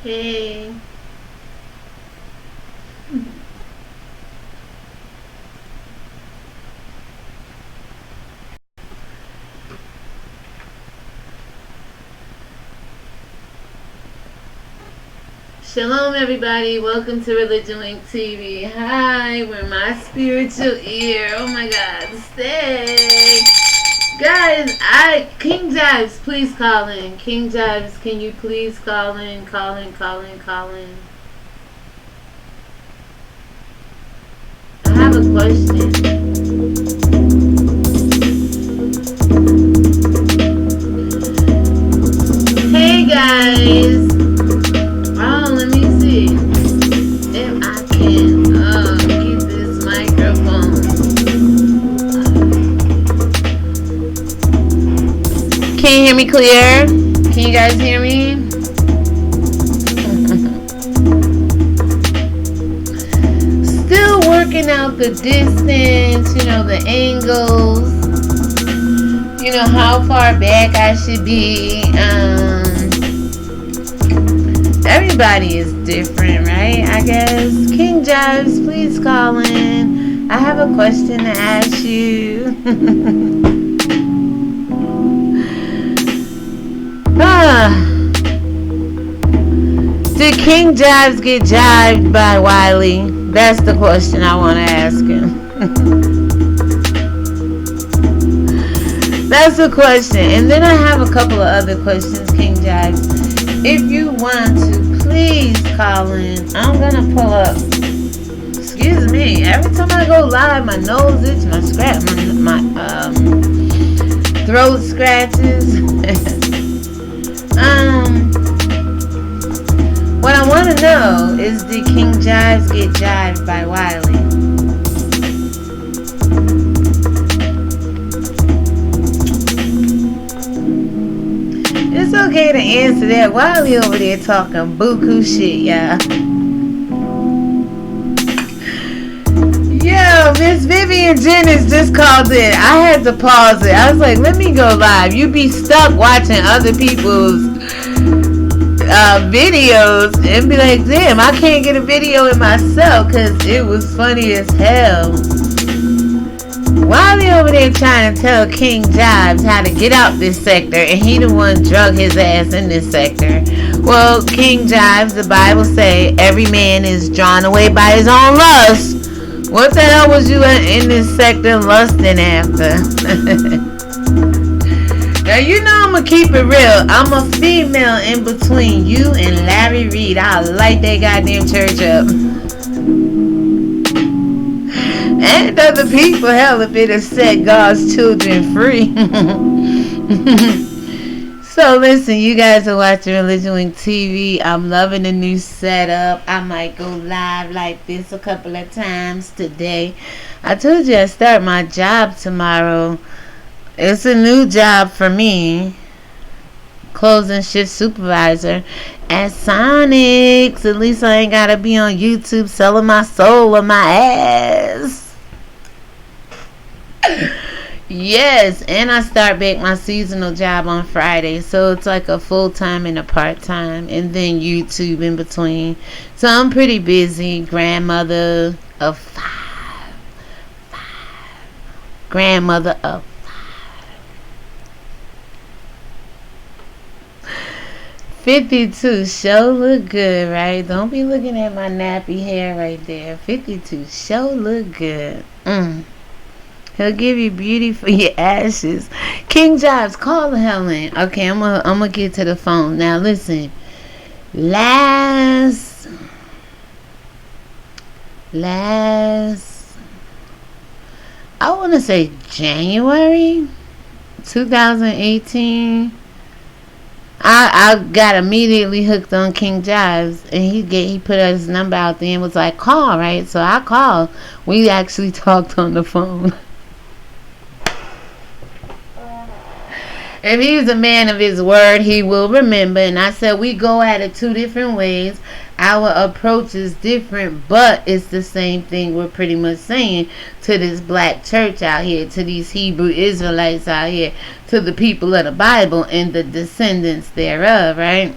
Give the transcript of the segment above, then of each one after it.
Hey. Shalom, everybody. Welcome to ReligionWinked TV. Hi, we're my spiritual ear. Oh my God, stay. Guys, King Jives, please call in. King Jives, can you please call in? Call in. I have a question. Hey guys. Oh, let me see if I can get this microphone. Can you hear me clear? Can you guys hear me? Still working out the distance, the angles, how far back I should be. Everybody is different, right? I guess. King Jives, please call in. I have a question to ask you. Did King Jives get jived by Wiley? That's the question I want to ask him. That's the question. And then I have a couple of other questions, King Jives. If you want to, please call in. I'm gonna pull up. Excuse me. Every time I go live, my nose itches, my throat scratches. What I want to know is, did King Jives get jived by Wiley? It's okay to answer that. Wiley over there talking buku shit, y'all. Yo, Miss Vivian Jennings just called in. I had to pause it. I was like, let me go live. You be stuck watching other people's videos and be like, damn, I can't get a video in myself because it was funny as hell. Wiley over there trying to tell King Jives how to get out this sector, and he the one drug his ass in this sector. Well, King Jives, the Bible say every man is drawn away by his own lust. What the hell was you in this sector lusting after? Now, I'm going to keep it real. I'm a female in between you and Larry Reed. I'll light that goddamn church up. And other people, hell, if it has set God's children free. So, listen, you guys are watching ReligionWinked TV. I'm loving the new setup. I might go live like this a couple of times today. I told you I start my job tomorrow. It's a new job for me. Closing shift supervisor at Sonic's. At least I ain't gotta be on YouTube selling my soul or my ass. Yes, and I start back my seasonal job on Friday, so it's like a full-time and a part-time, and then YouTube in between. So I'm pretty busy. Grandmother of five. Grandmother of 52 sure look good, right? Don't be looking at my nappy hair right there. 52 sure look good. He'll give you beauty for your ashes. King Jives, call the hell in. Okay, I'm gonna get to the phone. Now listen. Last I wanna say January 2018. I got immediately hooked on King Jives, and he put his number out there and was like, call, right? So I called. We actually talked on the phone. If he's a man of his word, he will remember. And I said, we go at it two different ways. Our approach is different, but it's the same thing we're pretty much saying to this black church out here, to these Hebrew Israelites out here, to the people of the Bible and the descendants thereof, right?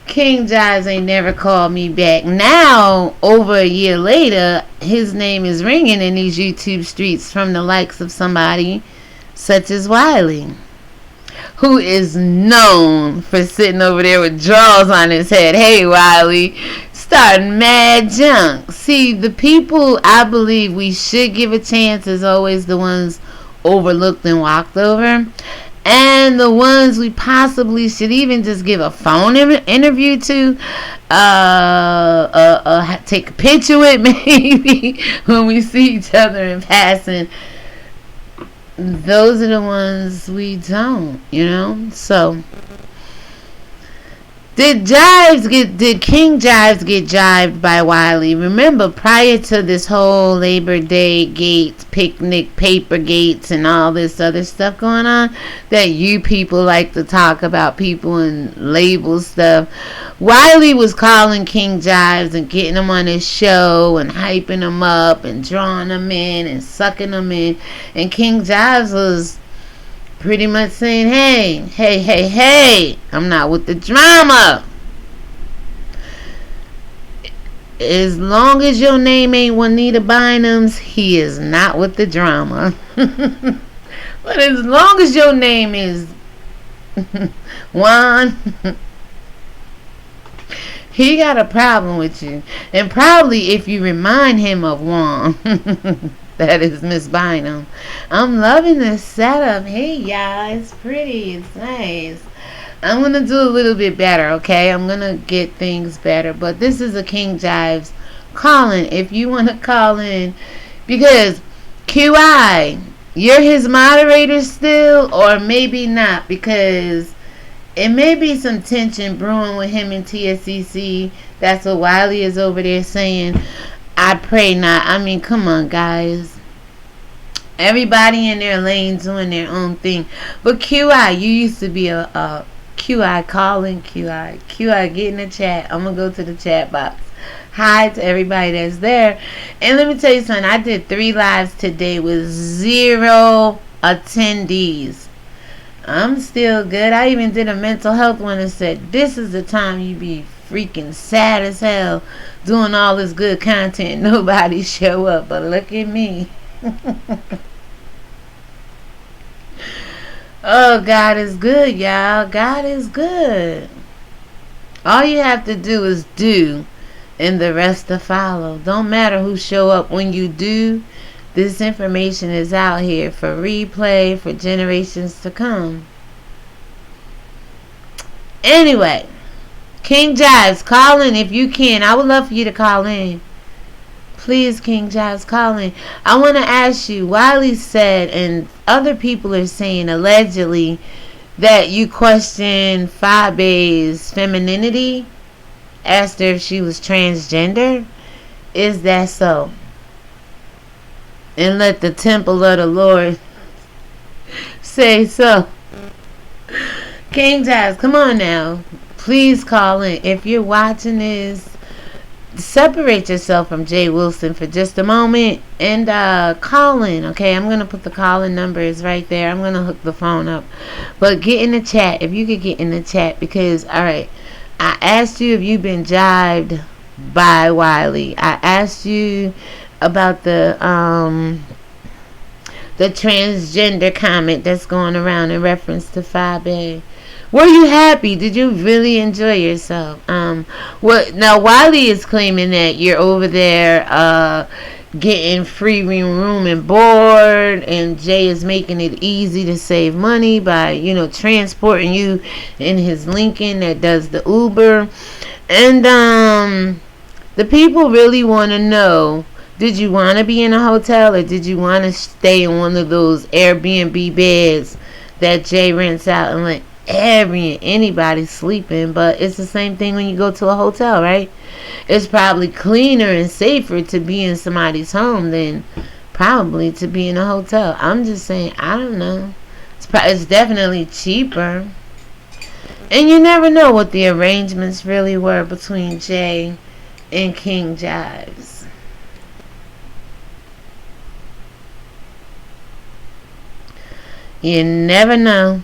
King Jives ain't never called me back. Now, over a year later, his name is ringing in these YouTube streets from the likes of somebody such as Wiley, who is known for sitting over there with drawers on his head. Hey, Wiley, starting mad junk. See, the people I believe we should give a chance is always the ones overlooked and walked over. And the ones we possibly should even just give a phone interview to, take a picture with maybe when we see each other in passing. Those are the ones we don't, So, did King Jives get jived by Wiley? Remember, prior to this whole Labor Day Gates, picnic paper gates, and all this other stuff going on, that you people like to talk about people and label stuff, Wiley was calling King Jives and getting him on his show and hyping him up and drawing him in and sucking him in, and King Jives was pretty much saying, hey, I'm not with the drama. As long as your name ain't Juanita Bynum's, he is not with the drama. But as long as your name is Juan, he got a problem with you. And probably if you remind him of Juan. That is Miss Bynum. I'm loving this setup. Hey, y'all. It's pretty. It's nice. I'm going to do a little bit better, okay? I'm going to get things better. But this is a King Jives calling. If you want to call in. Because QI, you're his moderator still, or maybe not. Because it may be some tension brewing with him and TSCC. That's what Wiley is over there saying. I pray not. I mean, come on, guys. Everybody in their lane doing their own thing. But QI, you used to be a QI calling. QI, get in the chat. I'm going to go to the chat box. Hi to everybody that's there. And let me tell you something. I did 3 lives today with 0 attendees. I'm still good. I even did a mental health one and said, this is the time you be freaking sad as hell doing all this good content. Nobody show up. But look at me. Oh, God is good, y'all. God is good. All you have to do is do, and the rest to follow. Don't matter who show up. When you do, this information is out here for replay for generations to come. Anyway, King Jives, call in if you can. I would love for you to call in. Please, King Jives, call in. I want to ask you, Wiley said, and other people are saying allegedly, that you questioned Fabe's femininity. Asked her if she was transgender. Is that so? And let the temple of the Lord say so. King Jives, come on now. Please call in. If you're watching this, separate yourself from Jay Wilson for just a moment and call in, okay? I'm going to put the call-in numbers right there. I'm going to hook the phone up. But get in the chat, if you could get in the chat, because, alright, I asked you if you've been jived by Wiley. I asked you about the transgender comment that's going around in reference to Fabe. Were you happy? Did you really enjoy yourself? Now Wiley is claiming that you're over there getting free room and board, and Jay is making it easy to save money by, transporting you in his Lincoln that does the Uber. And the people really want to know, did you want to be in a hotel, or did you want to stay in one of those Airbnb beds that Jay rents out and let anybody sleeping? But it's the same thing when you go to a hotel, right? It's probably cleaner and safer to be in somebody's home than probably to be in a hotel. I'm just saying, I don't know. It's definitely cheaper. And you never know what the arrangements really were between Jay and King Jives. You never know.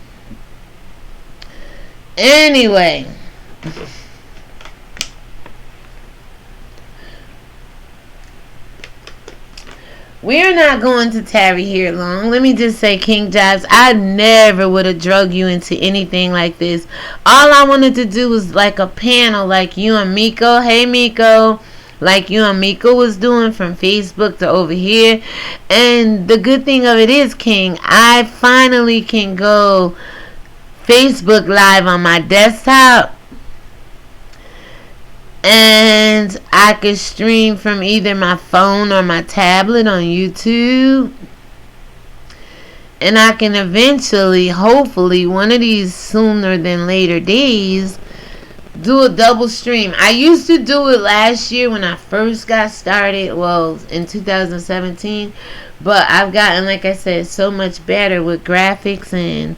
Anyway, we're not going to tarry here long. Let me just say, King Jives, I never would have drug you into anything like this. All I wanted to do was like a panel like you and Miko. Hey, Miko. Like you and Miko was doing from Facebook to over here. And the good thing of it is, King, I finally can go Facebook Live on my desktop. And I could stream from either my phone or my tablet on YouTube. And I can eventually, hopefully, one of these sooner than later days, do a double stream. I used to do it last year when I first got started. Well, in 2017. But I've gotten, like I said, so much better with graphics and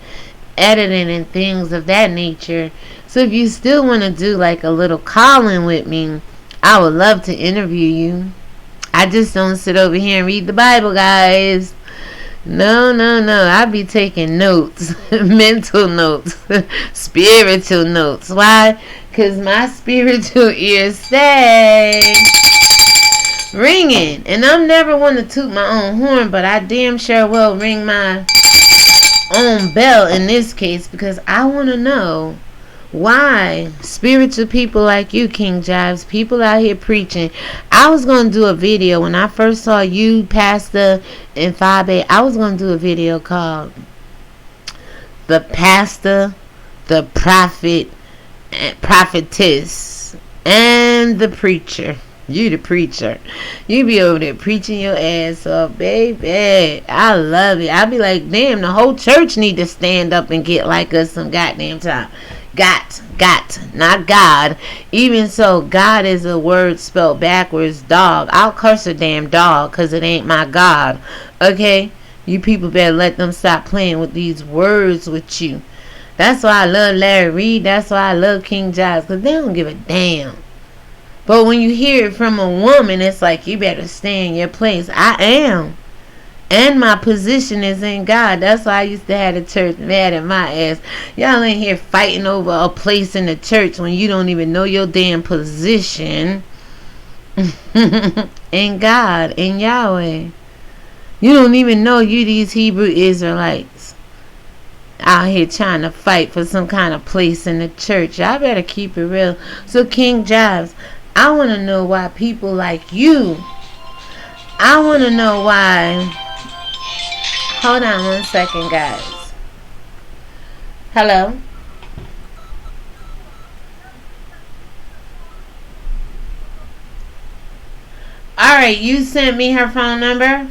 editing and things of that nature. So if you still want to do like a little call-in with me, I would love to interview you. I just don't sit over here and read the Bible, guys. No. I be taking notes. Mental notes. Spiritual notes. Why? Because my spiritual ears stay ringing. And I'm never one to toot my own horn, but I damn sure will ring my own bell in this case, because I want to know why spiritual people like you, King Jives, people out here preaching. I was going to do a video when I first saw you, Pastor, in 5A. I was going to do a video called The Pastor, the Prophet, and Prophetess, and the Preacher. You the preacher. You be over there preaching your ass off, baby. I love it. I be like, damn, the whole church need to stand up and get like us some goddamn time. Got, not God. Even so, God is a word spelled backwards, dog. I'll curse a damn dog because it ain't my God. Okay? You people better let them stop playing with these words with you. That's why I love Larry Reed. That's why I love King Jives, because they don't give a damn. But when you hear it from a woman, it's like, you better stay in your place. I am. And my position is in God. That's why I used to have the church mad at my ass. Y'all ain't here fighting over a place in the church when you don't even know your damn position in God, in Yahweh. You don't even know you these Hebrew Israelites out here trying to fight for some kind of place in the church. Y'all better keep it real. So King Jives, I want to know why people like you, I want to know why. Hold on 1 second, guys. Hello? Alright, you sent me her phone number?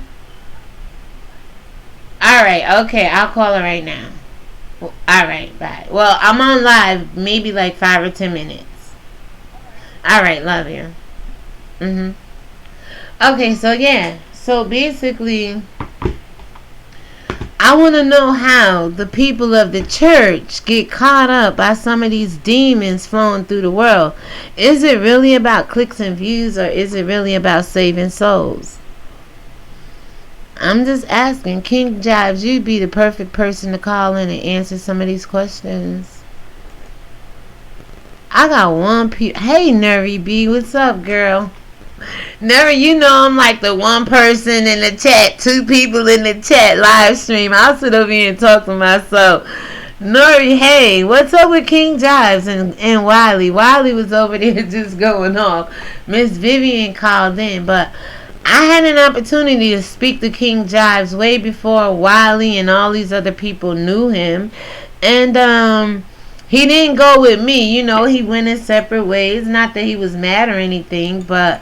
Alright, okay, I'll call her right now. Alright, bye. Well, I'm on live, maybe like 5 or 10 minutes. Alright, love you. Okay, so yeah. So basically, I want to know how the people of the church get caught up by some of these demons flowing through the world. Is it really about clicks and views, or is it really about saving souls? I'm just asking. King Jives, you'd be the perfect person to call in and answer some of these questions. I got one Hey, Nervy B, what's up, girl? Never, you know, I'm like the one person in the chat, 2 people in the chat live stream. I'll sit over here and talk to myself. Nori, hey, what's up with King Jives and Wiley? Wiley was over there just going off. Miss Vivian called in, but I had an opportunity to speak to King Jives way before Wiley and all these other people knew him. And he didn't go with me, you know, he went in separate ways. Not that he was mad or anything, but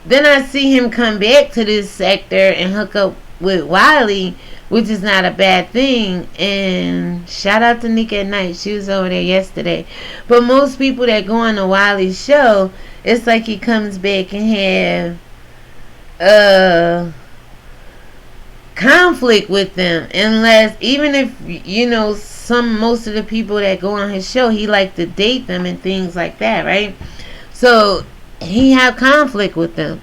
then I see him come back to this sector and hook up with Wiley, which is not a bad thing. And shout out to Nika at Night, she was over there yesterday. But most people that go on the Wiley show, it's like he comes back and have conflict with them, unless, even if, you know, most of the people that go on his show, he like to date them and things like that, right? So he have conflict with them.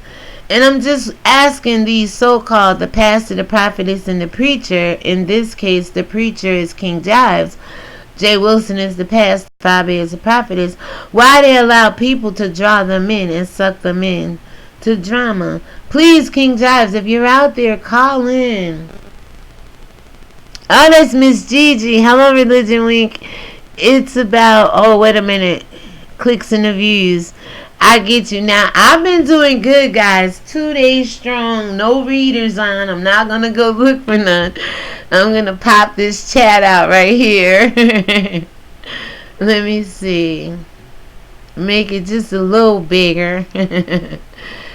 And I'm just asking these so-called, the pastor, the prophetess, and the preacher. In this case, the preacher is King Jives. Jay Wilson is the pastor. 5A is the prophetess. Why they allow people to draw them in and suck them in to drama. Please, King Jives, if you're out there, call in. Oh, that's Miss Gigi. Hello, Religion Wink. It's about, oh, wait a minute. Clicks and the views. I get you. Now, I've been doing good, guys. 2 days strong. No readers on. I'm not going to go look for none. I'm going to pop this chat out right here. Let me see. Make it just a little bigger.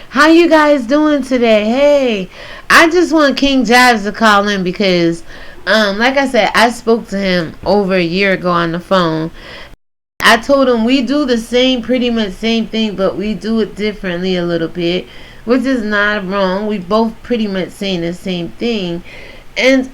How you guys doing today? Hey, I just want King Jives to call in because, like I said, I spoke to him over a year ago on the phone. I told him we do the same, pretty much same thing, but we do it differently a little bit, which is not wrong. We both pretty much saying the same thing. And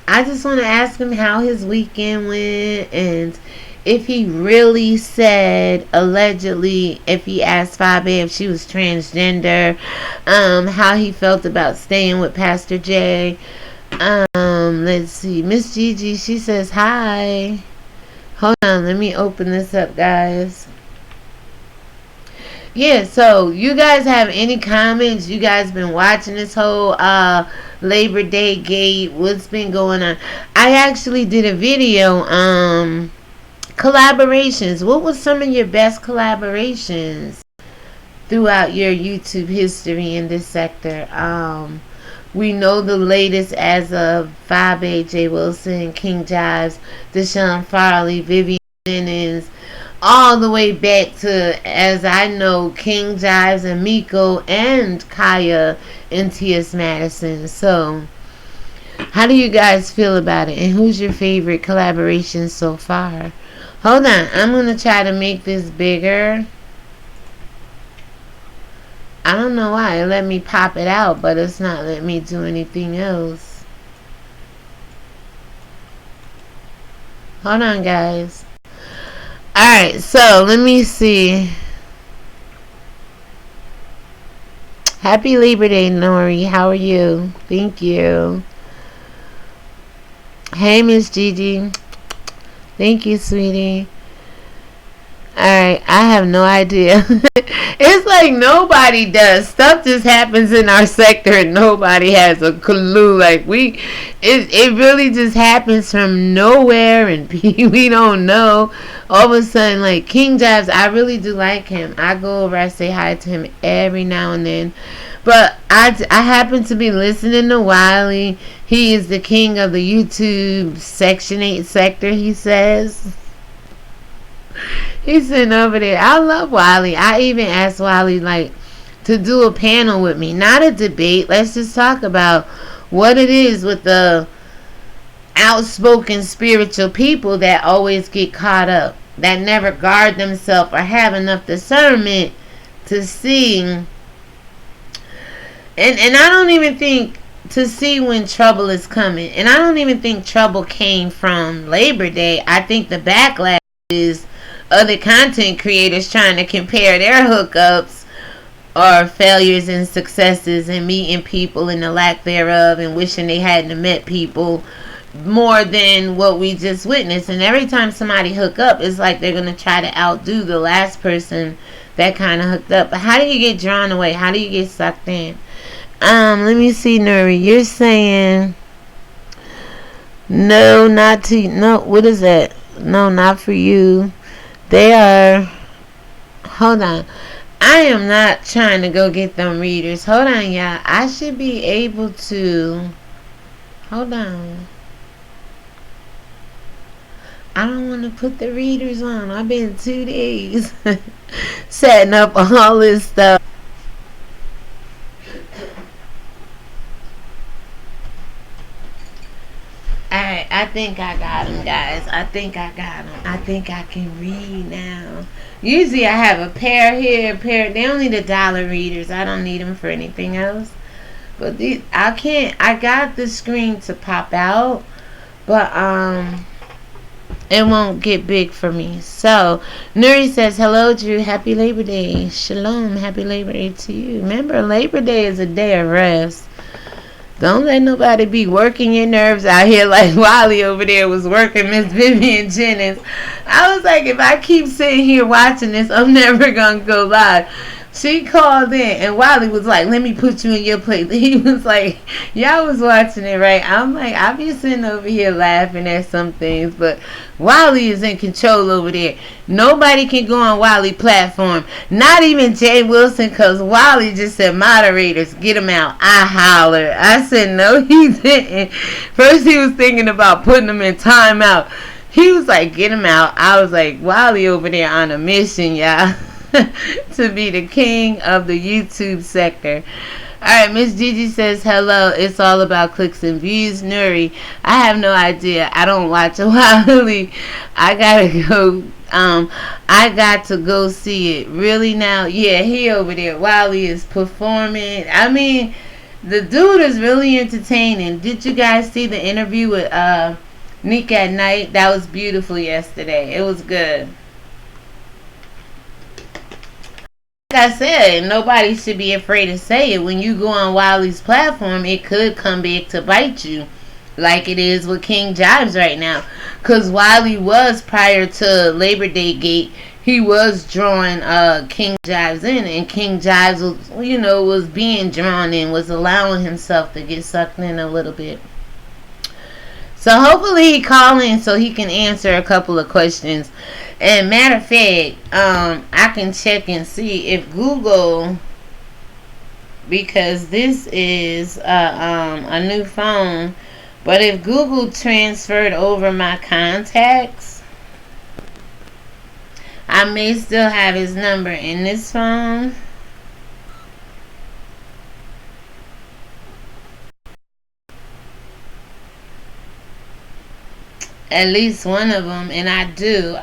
I just want to ask him how his weekend went, and if he really said, allegedly, if he asked Fabe if she was transgender, how he felt about staying with Pastor J. Let's see. Miss Gigi, she says hi. Hold on, let me open this up, guys. Yeah, so you guys have any comments? You guys been watching this whole Labor Day gate? What's been going on? I actually did a video collaborations. What was some of your best collaborations throughout your YouTube history in this sector? We know the latest as of Fabe, J. Wilson, King Jives, Deshaun Farley, Vivian Jennings, all the way back to, as I know, King Jives and Miko and Kaya and T.S. Madison. So, how do you guys feel about it? And who's your favorite collaboration so far? Hold on, I'm going to try to make this bigger. I don't know why. It let me pop it out, but it's not letting me do anything else. Hold on, guys. Alright, so let me see. Happy Labor Day, Nori. How are you? Thank you. Hey, Miss Gigi. Thank you, sweetie. Alright, I have no idea. It's like nobody does. Stuff just happens in our sector and nobody has a clue. Like it really just happens from nowhere and we don't know. All of a sudden, like King Jives, I really do like him. I go over, I say hi to him every now and then. But I happen to be listening to Wiley. He is the king of the YouTube Section 8 sector, he says. He's sitting over there. I love Wiley. I even asked Wiley to do a panel with me. Not a debate. Let's just talk about what it is with the outspoken spiritual people that always get caught up. That never guard themselves or have enough discernment to see. And I don't even think to see when trouble is coming. And I don't even think trouble came from Labor Day. I think the backlash is other content creators trying to compare their hookups or failures and successes and meeting people and the lack thereof and wishing they hadn't met people more than what we just witnessed. And every time somebody hook up, it's like they're going to try to outdo the last person that kind of hooked up. But how do you get drawn away? How do you get sucked in? Let me see, Nuri. You're saying no, not to, no, what is that? No, not for you. They are, hold on. I am not trying to go get them readers. Hold on, y'all. I should be able to, hold on. I don't want to put the readers on. I've been 2 days setting up all this stuff. Alright, I think I got them, guys. I think I got them. I think I can read now. Usually I have a pair here, a pair. They only the dollar readers. I don't need them for anything else. But these, I can't. I got the screen to pop out, but it won't get big for me. So Nuri says, hello Drew, happy Labor Day. Shalom, happy Labor Day to you. Remember, Labor Day is a day of rest. Don't let nobody be working your nerves out here like Wiley over there was working Miss Vivian Jennings. I was like, if I keep sitting here watching this, I'm never going to go live. She called in, and Wiley was like, let me put you in your place. He was like, y'all was watching it, right? I'm like, I be sitting over here laughing at some things, but Wiley is in control over there. Nobody can go on Wiley platform. Not even Jay Wilson, because Wiley just said, moderators, get him out. I hollered. I said, no, he didn't. First, he was thinking about putting him in timeout. He was like, get him out. I was like, Wiley over there on a mission, y'all. To be the king of the YouTube sector. Alright, Miss Gigi says, hello, it's all about clicks and views. Nuri, I have no idea. I don't watch a Wiley. I got to go see it. Really now? Yeah, he over there. Wiley is performing. I mean, the dude is really entertaining. Did you guys see the interview with Nick at Night? That was beautiful yesterday. It was good. Like I said, nobody should be afraid to say it. When you go on Wiley's platform, it could come back to bite you, like it is with King Jives right now. Because Wiley was, prior to Labor Day Gate, he was drawing King Jives in, and King Jives was, was being drawn in, was allowing himself to get sucked in a little bit. So hopefully he call in so he can answer a couple of questions. And matter of fact, I can check and see if Google, because this is a new phone, but if Google transferred over my contacts, I may still have his number in this phone. At least one of them, and I do.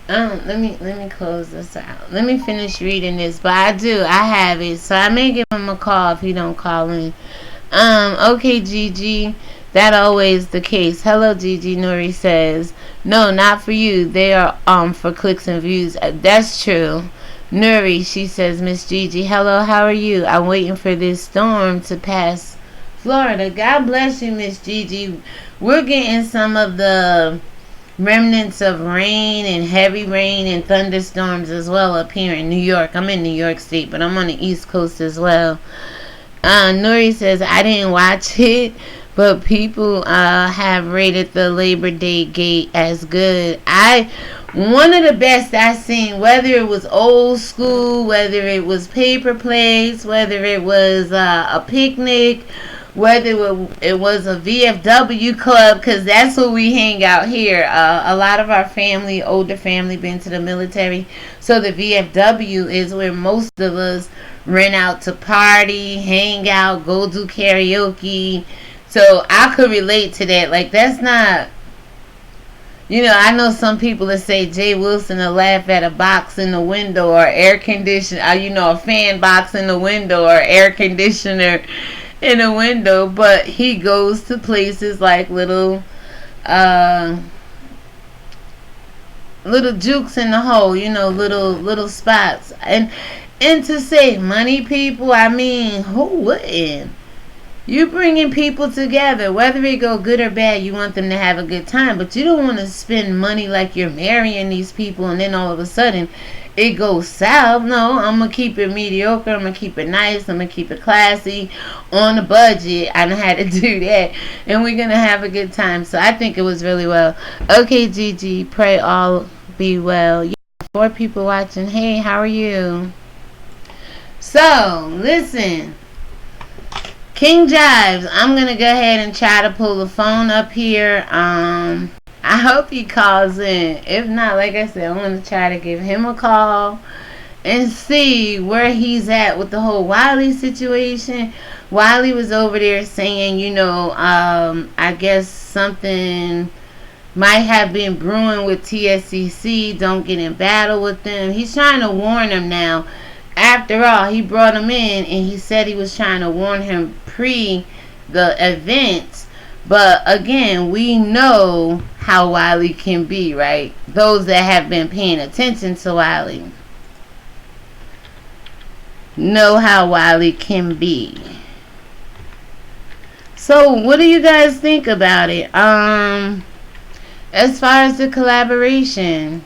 Let me close this out. Let me finish reading this, but I have it, so I may give him a call if he don't call in. Okay, Gigi, that always the case. Hello, Gigi. Nuri says, no, not for you. They are for clicks and views. That's true. Nuri, she says, Miss Gigi, hello, how are you? I'm waiting for this storm to pass Florida. God bless you, Miss Gigi. We're getting some of the remnants of rain and heavy rain and thunderstorms as well up here in New York. I'm in New York State, but I'm on the East Coast as well. Nuri says, I didn't watch it, but people have rated the Labor Day Gate as good. One of the best I seen, whether it was old school, whether it was paper plates, whether it was a picnic, whether it was a VFW club, because that's where we hang out here. A lot of our family, older family, been to the military, so the VFW is where most of us rent out to party, hang out, go do karaoke. So I could relate to that. Like, that's not, I know some people that say Jay Wilson will laugh at a box in the window or air conditioner, a fan box in the window or air conditioner in a window, but he goes to places like little jukes in the hole, little spots, and to save money, people. I mean, who wouldn't? You bringing people together, whether it go good or bad, you want them to have a good time, but you don't want to spend money like you're marrying these people and then all of a sudden it goes south. No, I'm going to keep it mediocre. I'm going to keep it nice. I'm going to keep it classy on a budget. I know how to do that. And we're going to have a good time. So I think it was really well. Okay, Gigi, pray all be well. Yeah, 4 people watching. Hey, how are you? So, listen. King Jives, I'm going to go ahead and try to pull the phone up here. I hope he calls in. If not, like I said, I'm going to try to give him a call and see where he's at with the whole Wiley situation. Wiley was over there saying, I guess something might have been brewing with TSCC. Don't get in battle with them. He's trying to warn them now. After all, he brought him in and he said he was trying to warn him pre the events. But again, we know how Wiley can be, right? Those that have been paying attention to Wiley know how Wiley can be. So what do you guys think about it? As far as the collaboration,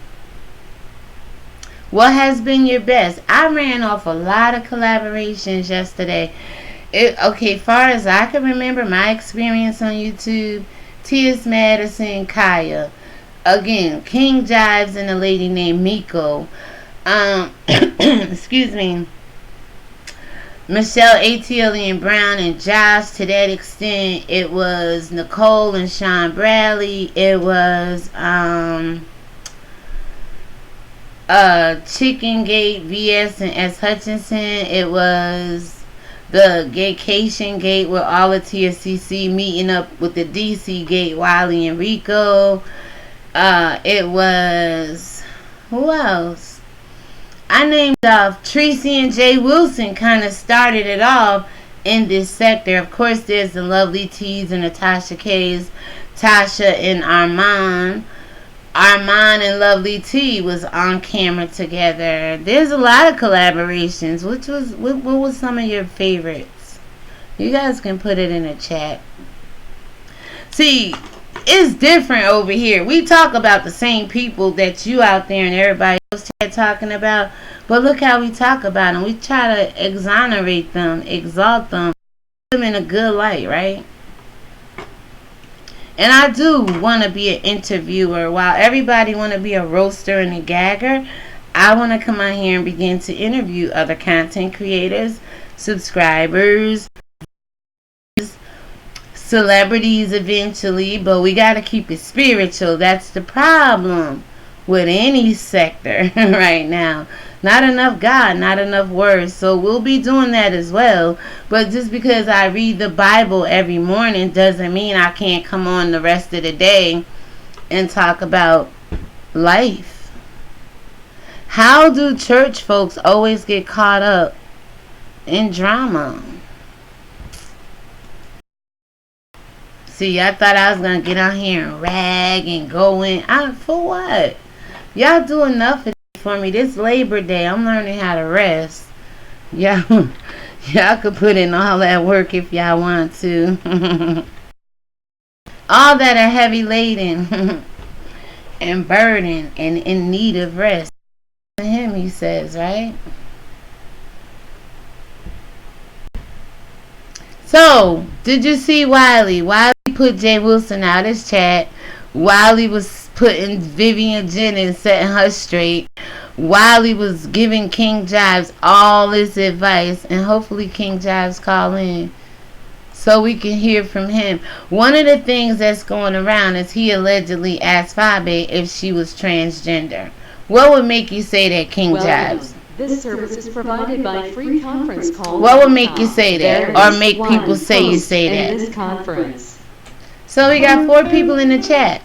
What has been your best? I ran off a lot of collaborations yesterday. Okay, far as I can remember, my experience on YouTube, T.S. Madison, Kaya. Again, King Jives and a lady named Miko. Excuse me. Michelle Atelian Brown and Jives. To that extent, it was Nicole and Sean Bradley. It was Chicken Gate VS and S. Hutchinson. It was the Gaycation Gate with all of TSCC meeting up with the DC Gate, Wiley and Rico. It was, who else? I named off Tracy and Jay Wilson. Kind of started it off in this sector. Of course, there's the Lovely T's and Natasha K's, Tasha and Armand. Armand and Lovely T was on camera together. There's a lot of collaborations. What was some of your favorites? You guys can put it in the chat. See, it's different over here. We talk about the same people that you out there and everybody else talking about, but look how we talk about them. We try to exonerate them, exalt them, put them in a good light, right? And I do want to be an interviewer. While everybody want to be a roaster and a gagger, I want to come out here and begin to interview other content creators, subscribers, celebrities eventually. But we got to keep it spiritual. That's the problem with any sector right now. Not enough God, not enough words. So we'll be doing that as well. But just because I read the Bible every morning doesn't mean I can't come on the rest of the day and talk about life. How do church folks always get caught up in drama? See, I thought I was going to get on here and rag and go in. For what? Y'all do enough of for me. This Labor Day, I'm learning how to rest. Y'all could put in all that work if y'all want to. All that are heavy laden and burdened and in need of rest. To him, he says, right? So, did you see Wiley? Wiley put Jay Wilson out his chat. Wiley was putting Vivian Jennings, setting her straight. Wiley was giving King Jives all this advice, and hopefully King Jives call in so we can hear from him. One of the things that's going around is he allegedly asked Fabe if she was transgender. What would make you say that, King Jives? This service is provided by free conference call. What would make you say that, or make people say you say that? This conference. So we got 4 people in the chat.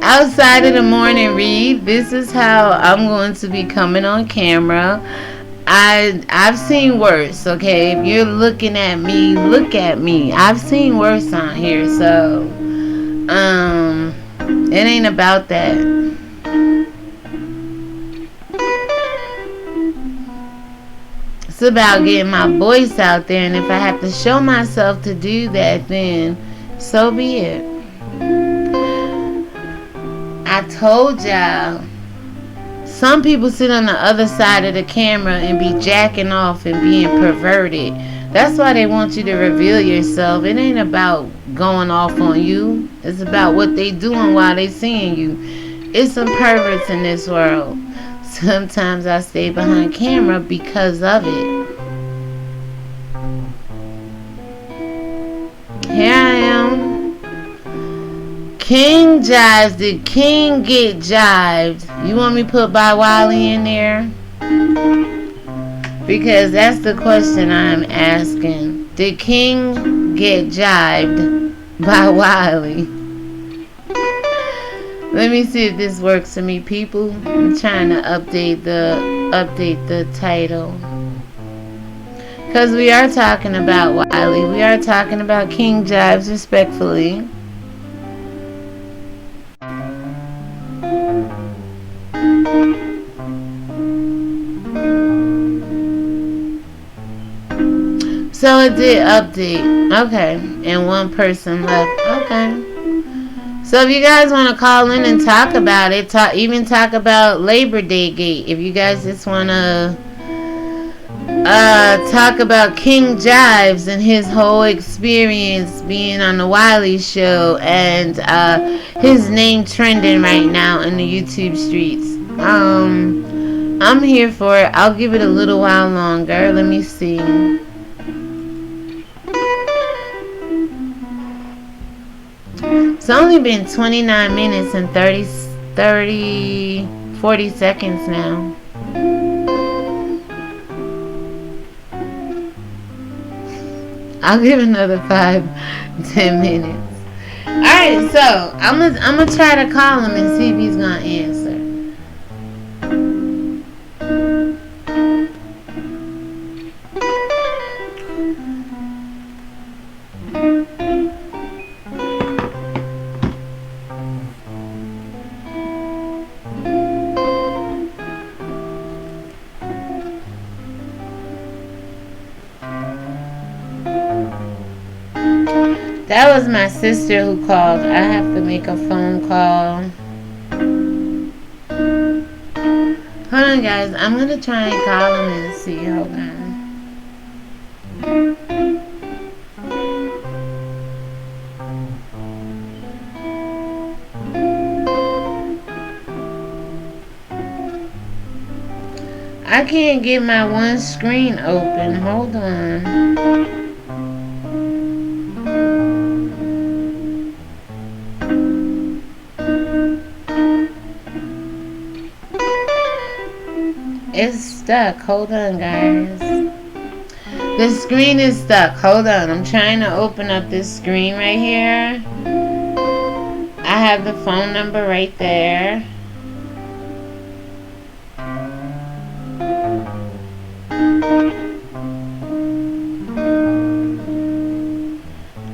Outside of the morning read, this is how I'm going to be coming on camera. I've seen worse, okay? If you're looking at me, look at me. I've seen worse on here, so it ain't about that. It's about getting my voice out there, and if I have to show myself to do that, then so be it. I told y'all, some people sit on the other side of the camera and be jacking off and being perverted. That's why they want you to reveal yourself. It ain't about going off on you. It's about what they doing while they seeing you. It's some perverts in this world. Sometimes I stay behind camera because of it. Here I am. King Jives. Did King get jived? You want me to put by Wiley in there? Because that's the question I'm asking. Did King get jived by Wiley? Let me see if this works for me, people. I'm trying to update the title. Because we are talking about Wiley. We are talking about King Jives, respectfully. So it did update. Okay. And 1 person left. Okay. So if you guys want to call in and talk about it, even talk about Labor Day Gate. If you guys just want to talk about King Jives and his whole experience being on the Wiley show and his name trending right now in the YouTube streets. I'm here for it. I'll give it a little while longer. Let me see. It's only been 29 minutes and 40 seconds now. I'll give another 5-10 minutes. Alright, so I'm gonna try to call him and see if he's gonna answer. That was my sister who called. I have to make a phone call. Hold on, guys. I'm going to try and call him and see. Hold on. I can't get my one screen open. Hold on. It's stuck. Hold on, guys. The screen is stuck. Hold on. I'm trying to open up this screen right here. I have the phone number right there.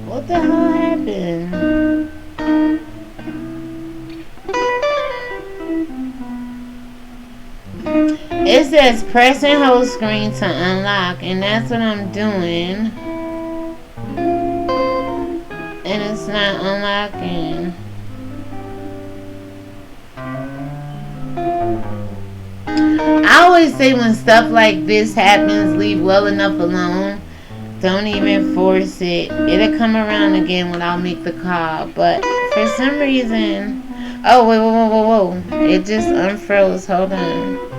What the hell happened? It says press and hold screen to unlock, and that's what I'm doing. And it's not unlocking. I always say when stuff like this happens, leave well enough alone. Don't even force it. It'll come around again when I'll make the call. But for some reason... Oh, wait, whoa. It just unfroze. Hold on.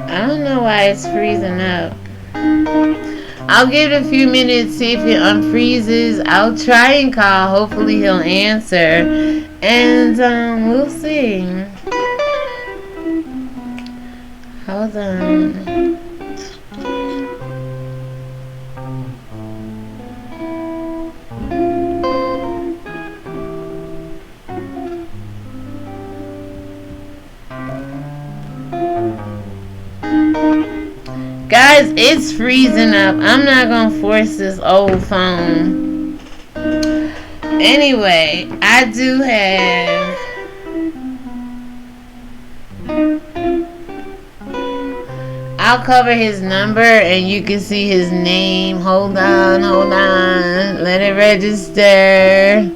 I don't know why it's freezing up. I'll give it a few minutes, see if it unfreezes. I'll try and call. Hopefully he'll answer. And we'll see. Hold on. Guys, it's freezing up. I'm not gonna force this old phone. Anyway, I do have... I'll cover his number and you can see his name. Hold on. Let it register.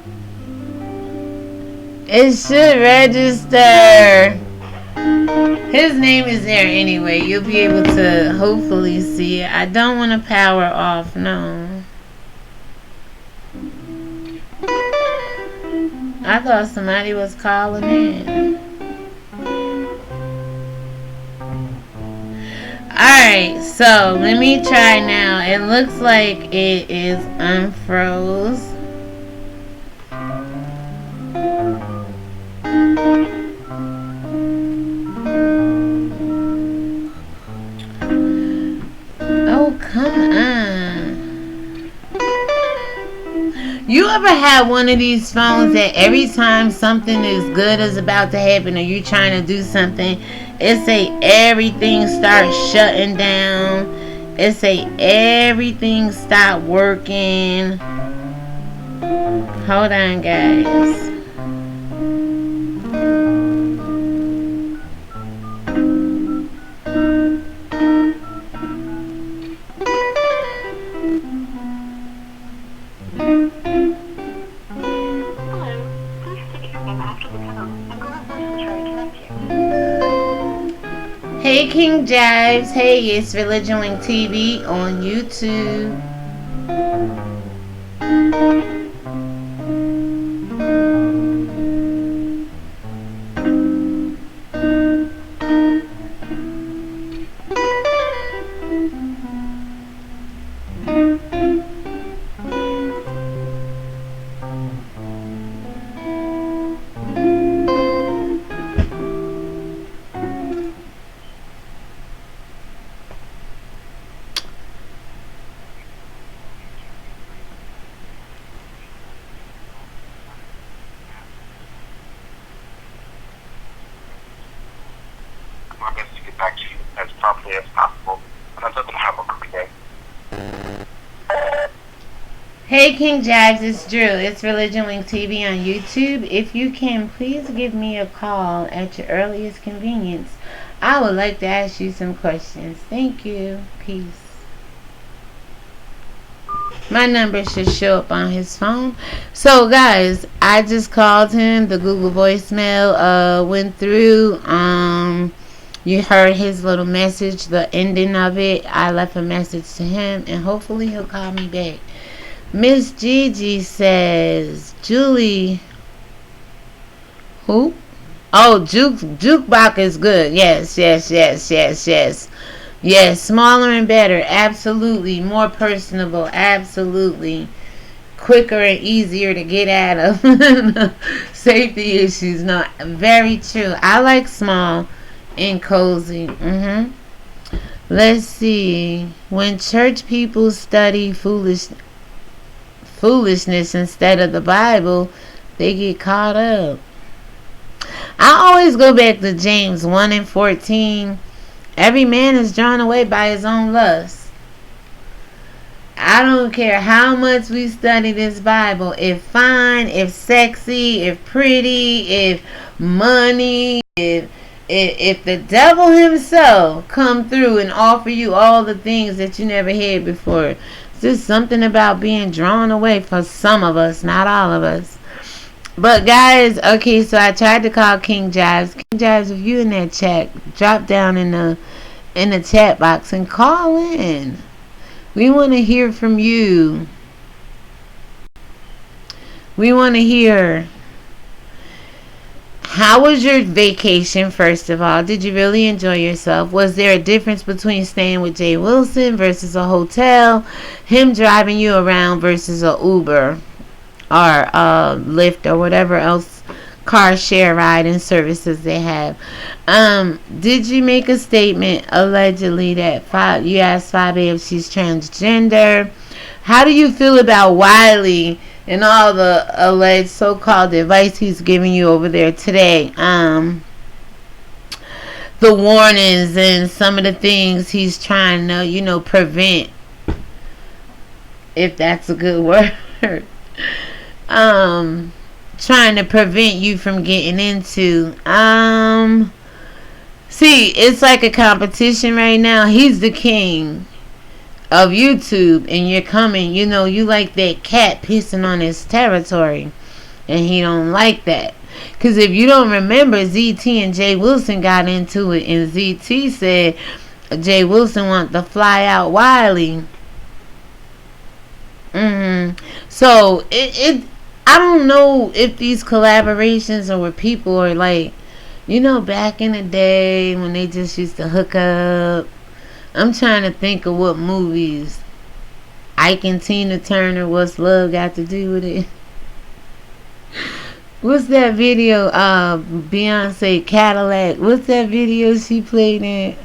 It should register. His name is there anyway. You'll be able to hopefully see it. I don't want to power off, no. I thought somebody was calling in. Alright, so let me try now. It looks like it is unfroze. Come on. You ever have one of these phones that every time something is good is about to happen or you're trying to do something, it say everything starts shutting down. It say everything stop working. Hold on, guys. Hey King Jives, hey, it's ReligionWinked TV on YouTube. My best to get back to you as promptly as possible. And I'm hoping to have a good day. Hey King Jives, it's Drew. It's ReligionWinked TV on YouTube. If you can, please give me a call at your earliest convenience. I would like to ask you some questions. Thank you. Peace. My number should show up on his phone. So guys, I just called him. The Google voicemail went through. You heard his little message, the ending of it. I left a message to him, and hopefully he'll call me back. Miss Gigi says, Julie, who? Oh, Jukebox is good. Yes. Yes, smaller and better. Absolutely. More personable. Absolutely. Quicker and easier to get out of. Safety issues. No, very true. I like small and cozy. Let's see. When church people study foolishness instead of the Bible, they get caught up. I always go back to James 1:14. Every man is drawn away by his own lust. I don't care how much we study this Bible. If fine, if sexy, if pretty, if money, if the devil himself come through and offer you all the things that you never had before, it's just something about being drawn away for some of us, not all of us. But guys, okay, so I tried to call King Jives. King Jives, if you in that chat, drop down in the chat box and call in. We want to hear from you. We want to hear, how was your vacation, first of all? Did you really enjoy yourself? Was there a difference between staying with Jay Wilson versus a hotel? Him driving you around versus a Uber or Lyft or whatever else car share riding services they have? Did you make a statement allegedly that you asked Fabi if she's transgender? How do you feel about Wiley and all the alleged so-called advice he's giving you over there today? The warnings and some of the things he's trying to, prevent, if that's a good word. Trying to prevent you from getting into. See, it's like a competition right now. He's the king of YouTube, and you're coming, you like that cat pissing on his territory, and he don't like that. Because if you don't remember, ZT and Jay Wilson got into it, and ZT said Jay Wilson wanted to fly out Wiley. So I don't know if these collaborations are where people are like, back in the day when they just used to hook up. I'm trying to think of what movies. Ike and Tina Turner, what's love got to do with it? What's that video? Beyonce Cadillac. What's that video she played in?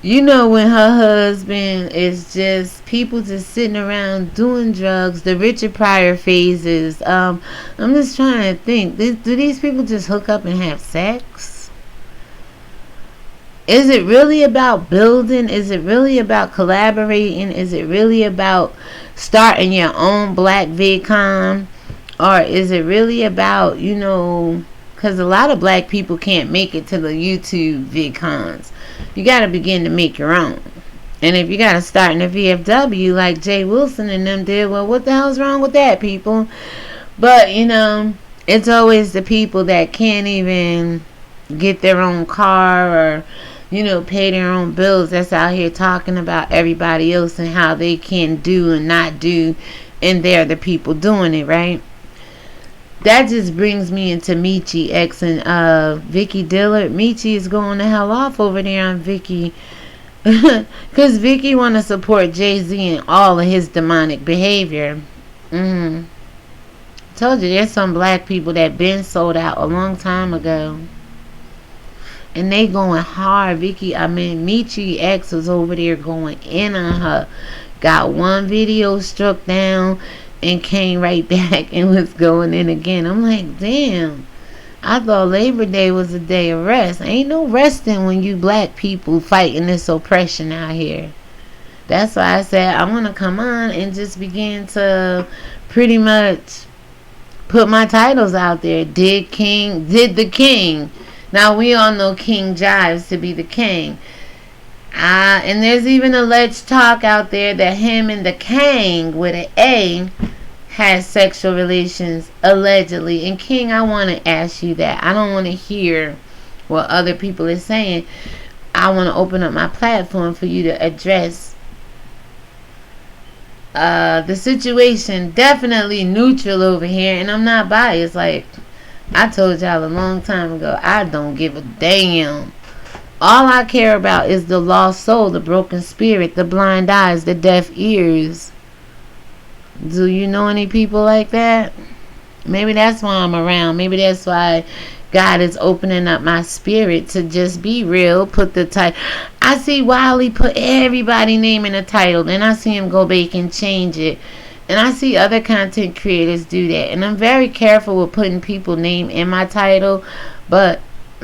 When her husband is just people just sitting around doing drugs, the Richard Pryor phases. I'm just trying to think. Do these people just hook up and have sex? Is it really about building? Is it really about collaborating? Is it really about starting your own black VidCon? Or is it really about, because a lot of black people can't make it to the YouTube VidCons. You got to begin to make your own. And if you got to start in the VFW like Jay Wilson and them did, well, what the hell's wrong with that, people? But, it's always the people that can't even get their own car or, you know, pay their own bills, that's out here talking about everybody else and how they can do and not do, and they're the people doing it, right? That just brings me into Michi X and Vicky Dillard. Michi is going the hell off over there on Vicky. Because Vicky want to support Jay-Z and all of his demonic behavior. Told you, there's some black people that been sold out a long time ago. And they going hard. Michi X was over there going in on her. Got one video struck down and came right back and was going in again. I'm like, damn. I thought Labor Day was a day of rest. Ain't no resting when you black people fighting this oppression out here. That's why I said I want to come on and just begin to pretty much put my titles out there. Did the King. Now we all know King Jives to be the King. And there's even alleged talk out there that him and the Kang with an A has sexual relations, allegedly. And King, I want to ask you that. I don't want to hear what other people are saying. I want to open up my platform for you to address the situation. Definitely neutral over here, and I'm not biased. Like I told y'all a long time ago, I don't give a damn. All I care about is the lost soul, the broken spirit, the blind eyes, the deaf ears. Do you know any people like that? Maybe that's why I'm around. Maybe that's why God is opening up my spirit to just be real. Put the title. I see Wiley put everybody name in the title. Then I see him go back and change it. And I see other content creators do that. And I'm very careful with putting people's name in my title. But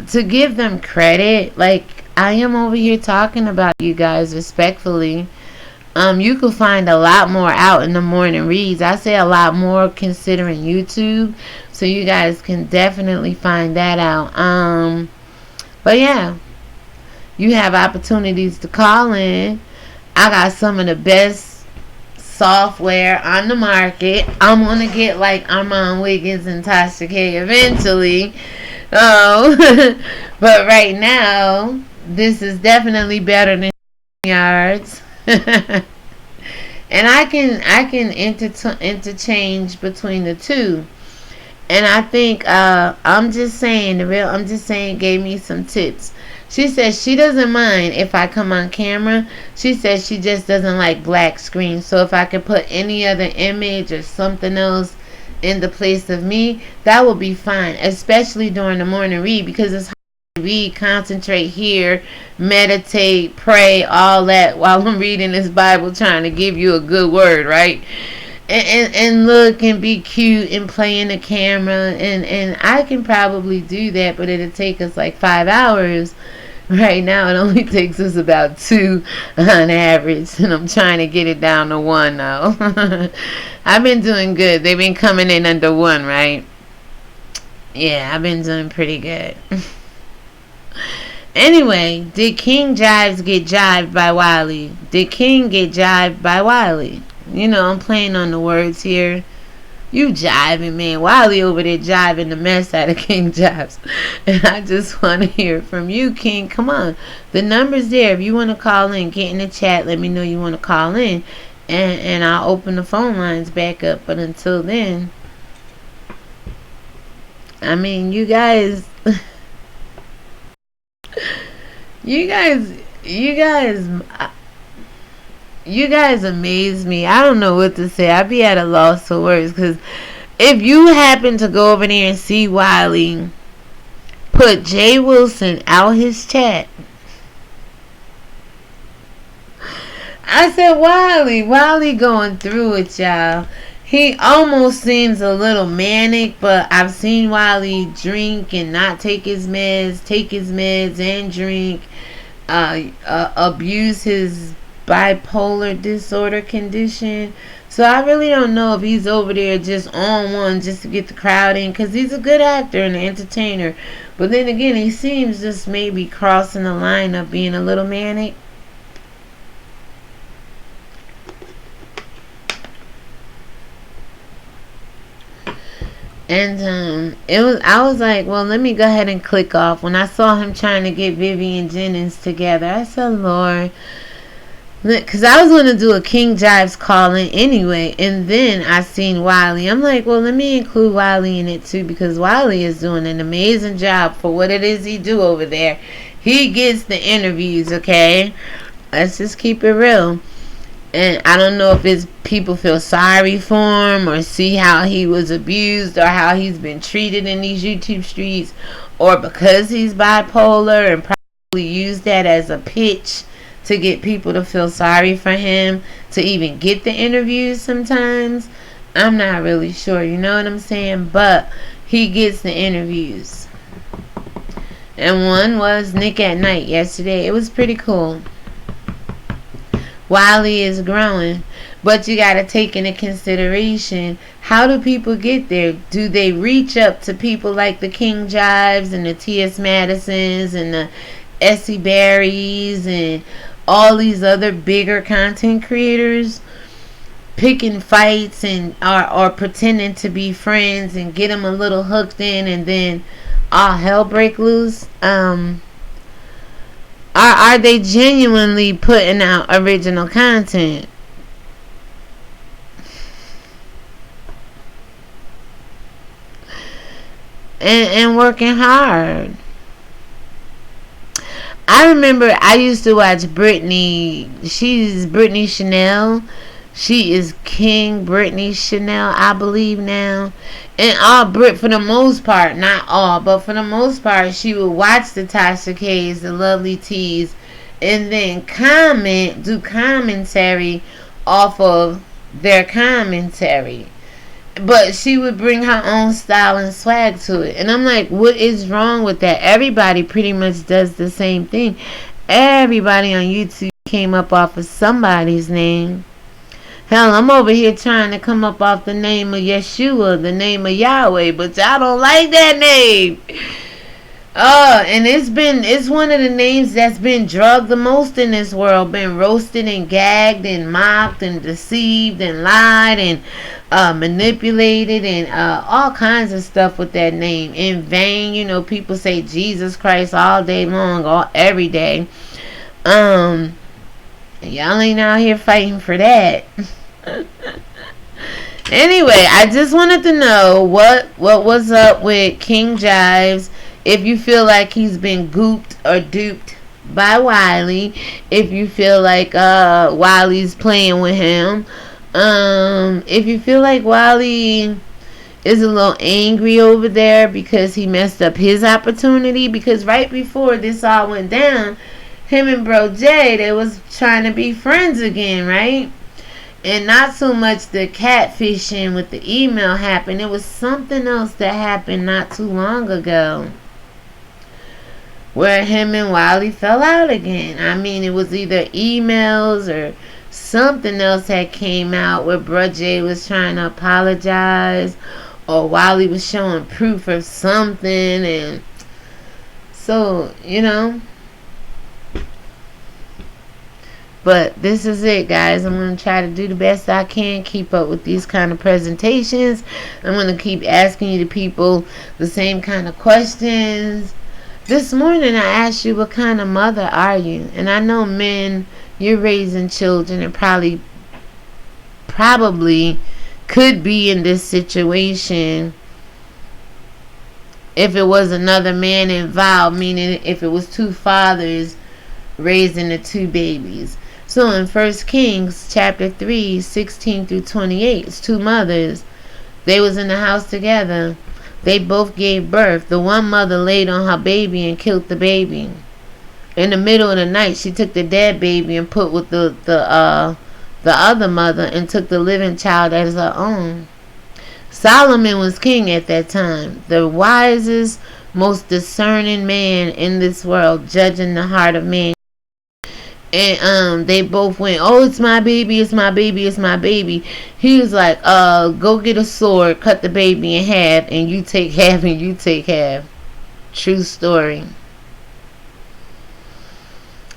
to give them credit, like I am over here talking about you guys respectfully. You can find a lot more out in the morning reads. I say a lot more considering YouTube. So you guys can definitely find that out. But yeah, you have opportunities to call in. I got some of the best software on the market. I'm going to get like Armand Wiggins and Tasha K eventually. But right now, this is definitely better than yards. And I can interchange between the two. And I think I'm just saying gave me some tips. She says she doesn't mind if I come on camera. She says she just doesn't like black screen. So if I could put any other image or something else in the place of me, that would be fine. Especially during the morning read, because it's hard to read, concentrate here, meditate, pray, all that while I'm reading this Bible, trying to give you a good word, right? And look and be cute and play in the camera, and I can probably do that, but it'll take us like 5 hours. Right now it only takes us about 2 on average, and I'm trying to get it down to 1 now. I've been doing good. They've been coming in under 1, right? Yeah, I've been doing pretty good. Anyway, did King Jives get jived by Wiley? Did King get jived by Wiley? You know, I'm playing on the words here. You jiving, man. Wiley over there jiving the mess out of King Jives. And I just want to hear from you, King. Come on. The number's there. If you want to call in, get in the chat. Let me know you want to call in. And I'll open the phone lines back up. But until then, I mean, you guys... You guys amaze me. I don't know what to say. I'd be at a loss for words, because if you happen to go over there and see Wiley put Jay Wilson out his chat, I said, Wiley going through it, y'all. He almost seems a little manic, but I've seen Wiley drink and not take his meds and drink, abuse his bipolar disorder condition. So I really don't know if he's over there just on one just to get the crowd in, because he's a good actor and an entertainer. But then again, he seems just maybe crossing the line of being a little manic. And I was like, well, let me go ahead and click off. When I saw him trying to get Vivian Jennings together, I said, Lord, because I was going to do a King Jives calling anyway, and then I seen Wiley. I'm like, well, let me include Wiley in it too, because Wiley is doing an amazing job for what it is he do over there. He gets the interviews, okay? Let's just keep it real. And I don't know if it's people feel sorry for him or see how he was abused or how he's been treated in these YouTube streets, or because he's bipolar and probably use that as a pitch to get people to feel sorry for him to even get the interviews sometimes. I'm not really sure, you know what I'm saying? But he gets the interviews. And one was Nick at Night yesterday. It was pretty cool. Wiley is growing, but you got to take into consideration, how do people get there? Do they reach up to people like the King Jives and the T.S. Madisons and the Essie Berries and all these other bigger content creators, picking fights and or pretending to be friends and get them a little hooked in, and then all hell break loose? Are they genuinely putting out original content? And working hard? I remember I used to watch Britney. She's Britney Chanel. She is King Britney Chanel, I believe now. And all Brit, for the most part, not all, but for the most part, she would watch the Tasha K's, the Lovely T's, and then do commentary off of their commentary. But she would bring her own style and swag to it. And I'm like, what is wrong with that? Everybody pretty much does the same thing. Everybody on YouTube came up off of somebody's name. Hell, I'm over here trying to come up off the name of Yeshua, the name of Yahweh, but y'all don't like that name. And it's one of the names that's been drugged the most in this world, been roasted and gagged and mocked and deceived and lied and manipulated and all kinds of stuff with that name in vain. You know, people say Jesus Christ all day long, every day. Y'all ain't out here fighting for that. Anyway, I just wanted to know what was up with King Jives. If you feel like he's been gooped or duped by Wiley, if you feel like Wiley's playing with him, if you feel like Wiley is a little angry over there because he messed up his opportunity, because right before this all went down, him and Bro Jay, they was trying to be friends again, right? And not so much the catfishing with the email happened. It was something else that happened not too long ago, where him and Wiley fell out again. I mean, it was either emails or something else that came out where Bro Jay was trying to apologize, or Wiley was showing proof of something. And so, you know. But this is it, guys. I'm going to try to do the best I can, keep up with these kind of presentations. I'm going to keep asking you, the people, the same kind of questions. This morning I asked you, what kind of mother are you? And I know men, you're raising children and probably could be in this situation if it was another man involved, meaning if it was two fathers raising the two babies. So in 1 Kings chapter 3, 16 through 28, it's two mothers. They was in the house together. They both gave birth. The one mother laid on her baby and killed the baby. In the middle of the night, she took the dead baby and put with the other mother and took the living child as her own. Solomon was king at that time, the wisest, most discerning man in this world, judging the heart of man. And they both went, oh, it's my baby, it's my baby, it's my baby. He was like, go get a sword, cut the baby in half, and you take half and you take half. True story.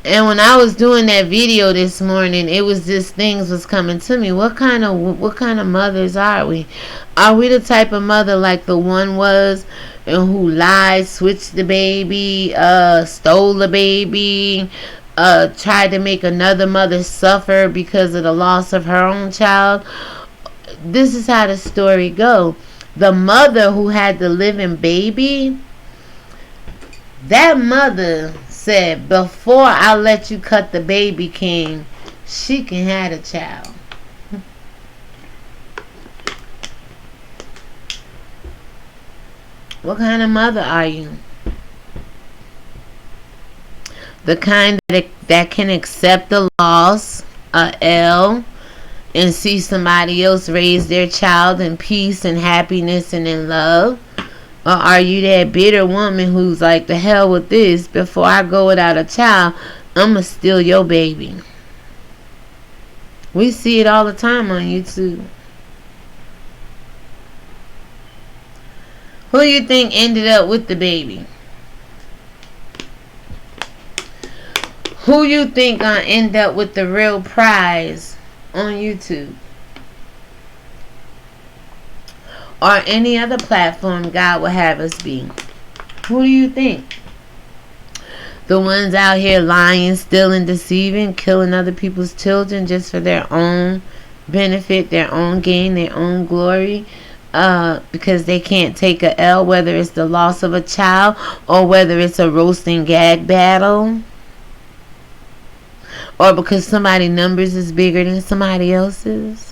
And when I was doing that video this morning, it was just things was coming to me. What kind of mothers are we? Are we the type of mother like the one was, and who lied, switched the baby, stole the baby, tried to make another mother suffer because of the loss of her own child? This is how the story go. The mother who had the living baby, that mother said, before I let you cut the baby, King, she can have a child. What kind of mother are you? The kind that can accept the loss, a L, and see somebody else raise their child in peace and happiness and in love? Or are you that bitter woman who's like, the hell with this, before I go without a child, I'ma steal your baby? We see it all the time on YouTube. Who you think ended up with the baby? Who you think gonna end up with the real prize on YouTube? Or any other platform God will have us be? Who do you think? The ones out here lying, stealing, deceiving, killing other people's children just for their own benefit, their own gain, their own glory, because they can't take a L, whether it's the loss of a child or whether it's a roast and gag battle, or because somebody's numbers is bigger than somebody else's.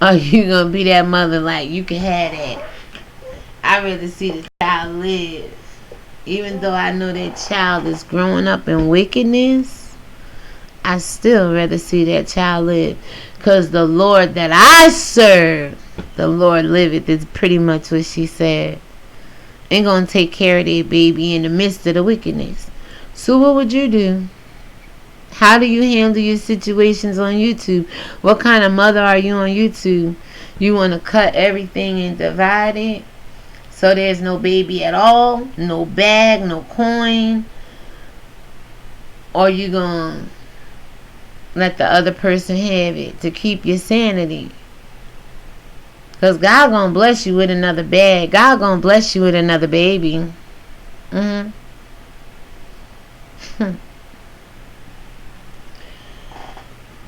Are you gonna be that mother like, you can have that? I'd rather see the child live. Even though I know that child is growing up in wickedness, I still rather see that child live. Because the Lord that I serve, the Lord liveth, is pretty much what she said. Ain't gonna take care of their baby in the midst of the wickedness. So what would you do? How do you handle your situations on YouTube? What kind of mother are you on YouTube? You want to cut everything and divide it so there's no baby at all, no bag, no coin? Or you gonna let the other person have it to keep your sanity? Because God gonna bless you with another bag. God gonna bless you with another baby.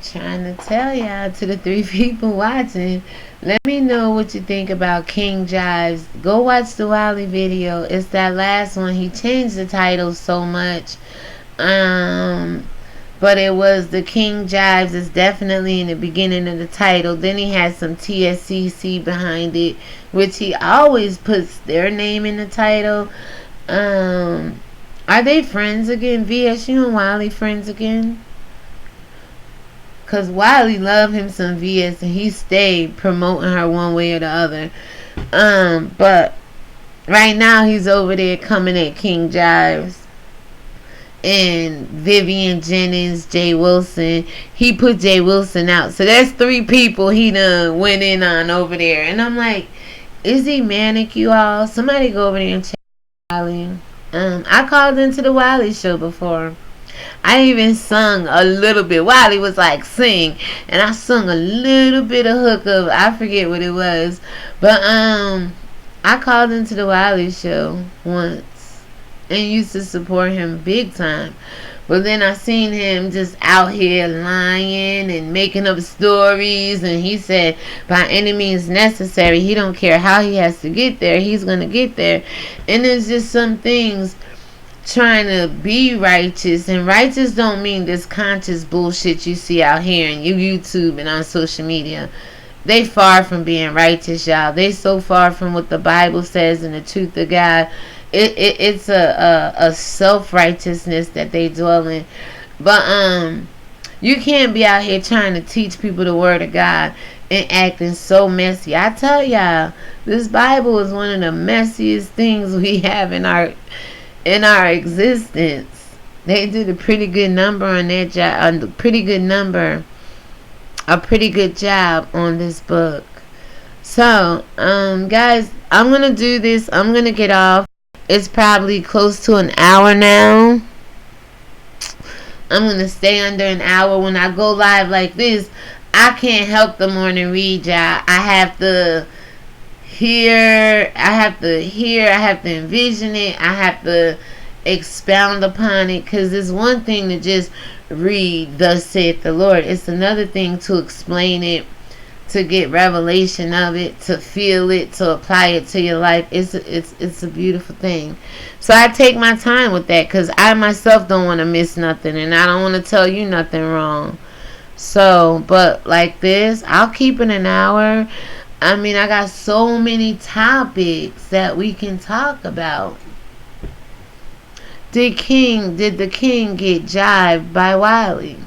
Trying to tell y'all, to the 3 people watching, let me know what you think about King Jives. Go watch the Wiley video. It's that last one. He changed the title so much, but it was the King Jives is definitely in the beginning of the title. Then he had some TSCC behind it, which he always puts their name in the title. Are they friends again? VSU and Wiley friends again? Because Wiley loved him some VS and he stayed promoting her one way or the other. But right now he's over there coming at King Jives and Vivian Jennings, Jay Wilson. He put Jay Wilson out. So that's 3 people he done went in on over there. And I'm like, is he manic, you all? Somebody go over there and check Wiley. I called into the Wiley show before. I even sung a little bit. Wiley was like, sing. And I sung a little bit of hook of, I forget what it was. But I called into the Wiley show once and used to support him big time. But then I seen him just out here lying and making up stories. And he said, by any means necessary, he don't care how he has to get there. He's going to get there. And there's just some things trying to be righteous, and righteous don't mean this conscious bullshit you see out here in YouTube and on social media. They far from being righteous, y'all. They so far from what the Bible says and the truth of God. It's a self-righteousness that they dwell in. But you can't be out here trying to teach people the word of God and acting so messy. I tell y'all, this Bible is one of the messiest things we have in our existence. They did a pretty good number on their job, a pretty good job on this book. So, guys, I'm gonna do this. I'm gonna get off. It's probably close to an hour now. I'm gonna stay under an hour. When I go live like this, I can't help the morning read, y'all. I have to hear. I have to envision it. I have to expound upon it. Because it's one thing to just read, thus saith the Lord. It's another thing to explain it, to get revelation of it, to feel it, to apply it to your life. It's a beautiful thing. So I take my time with that, because I myself don't want to miss nothing, and I don't want to tell you nothing wrong. So, but like this, I'll keep it an hour. I mean, I got so many topics that we can talk about. Did the King get jived by Wiley?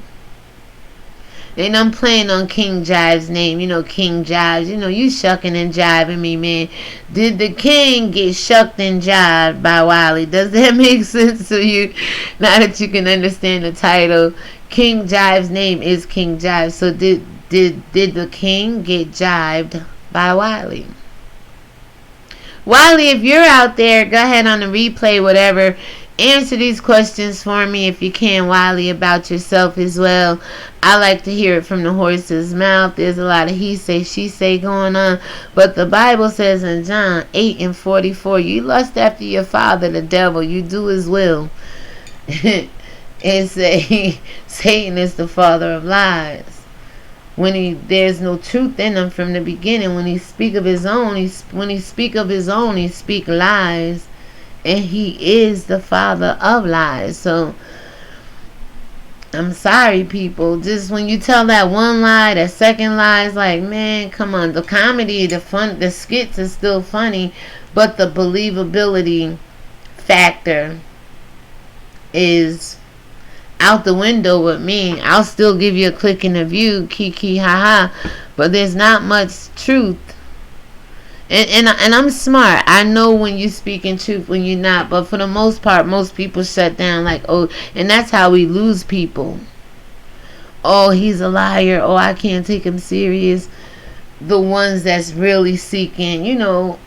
And I'm playing on King Jives' name. You know, King Jives. You know, you shucking and jiving me, man. Did the King get shucked and jived by Wiley? Does that make sense to you? Now that you can understand the title. King Jives' name is King Jives. So did the King get jived by Wiley? Wiley, if you're out there, go ahead on the replay, whatever. Answer these questions for me if you can, Wiley, about yourself as well. I like to hear it from the horse's mouth. There's a lot of he say, she say going on. But the Bible says in John 8:44, you lust after your father, the devil. You do his will. And say Satan is the father of lies. There's no truth in him from the beginning. When he speak of his own, he speak lies. And he is the father of lies. So I'm sorry, people. Just when you tell that one lie, that second lie is like, man, come on. The comedy, the skits is still funny, but the believability factor is out the window with me. I'll still give you a click in the view, kiki, haha, but there's not much truth. And I'm smart. I know when you're speaking truth, when you're not. But for the most part, most people shut down like, oh, and that's how we lose people. Oh, he's a liar. Oh, I can't take him serious. The ones that's really seeking, real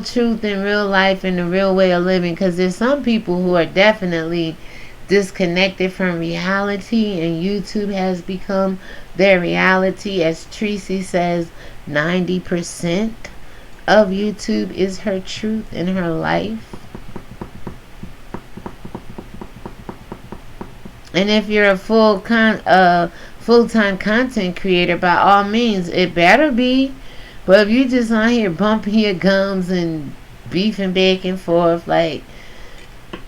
truth and real life and the real way of living. Because there's some people who are definitely disconnected from reality, and YouTube has become their reality. As Tracy says, 90% of YouTube is her truth in her life. And if you're a full-time content creator, by all means, it better be. But if you just on here bumping your gums and beefing back and forth, like,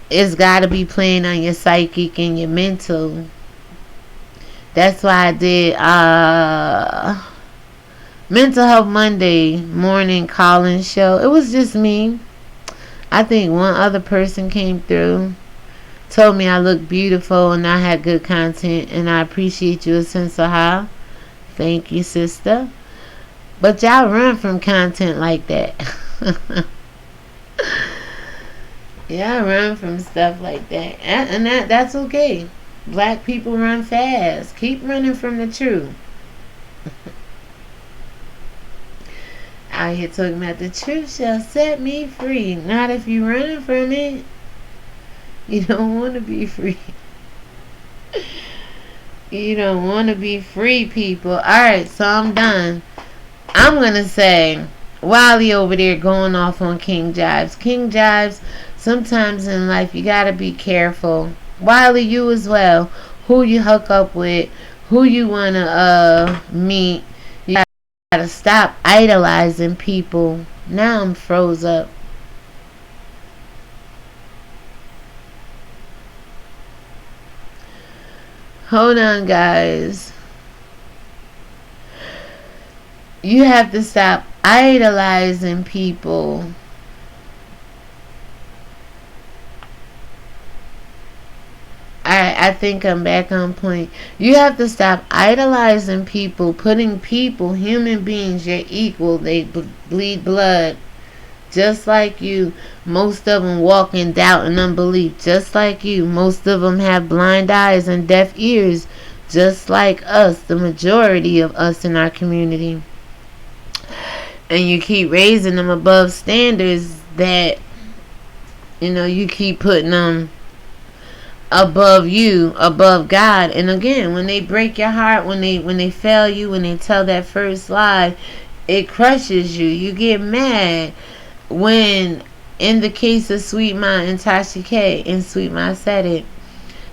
it's got to be playing on your psychic and your mental. That's why I did Mental Health Monday morning call-in show. It was just me. I think one other person came through, told me I looked beautiful and I had good content, and I appreciate you a sense of how. Thank you, sister. But y'all run from content like that. Y'all run from stuff like that. And that's okay. Black people run fast. Keep running from the truth. Out here talking about the truth shall set me free. Not if you're running from it. You don't want to be free. You don't want to be free, people. Alright, so I'm done. I'm going to say, Wiley over there going off on King Jives. King Jives, sometimes in life you got to be careful. Wiley, you as well. Who you hook up with. Who you want to meet. Gotta stop idolizing people. Now I'm froze up. Hold on, guys. You have to stop idolizing people. I think I'm back on point. You have to stop idolizing people, putting people, human beings, your equal. They bleed blood just like you. Most of them walk in doubt and unbelief just like you. Most of them have blind eyes and deaf ears just like us, the majority of us in our community. and you keep raising them above standards that, you keep putting them above you, above God. And again, when they break your heart, when they fail you, when they tell that first lie, it crushes you. You get mad. When, in the case of Sweet Ma and Tasha K, and Sweet Ma said it,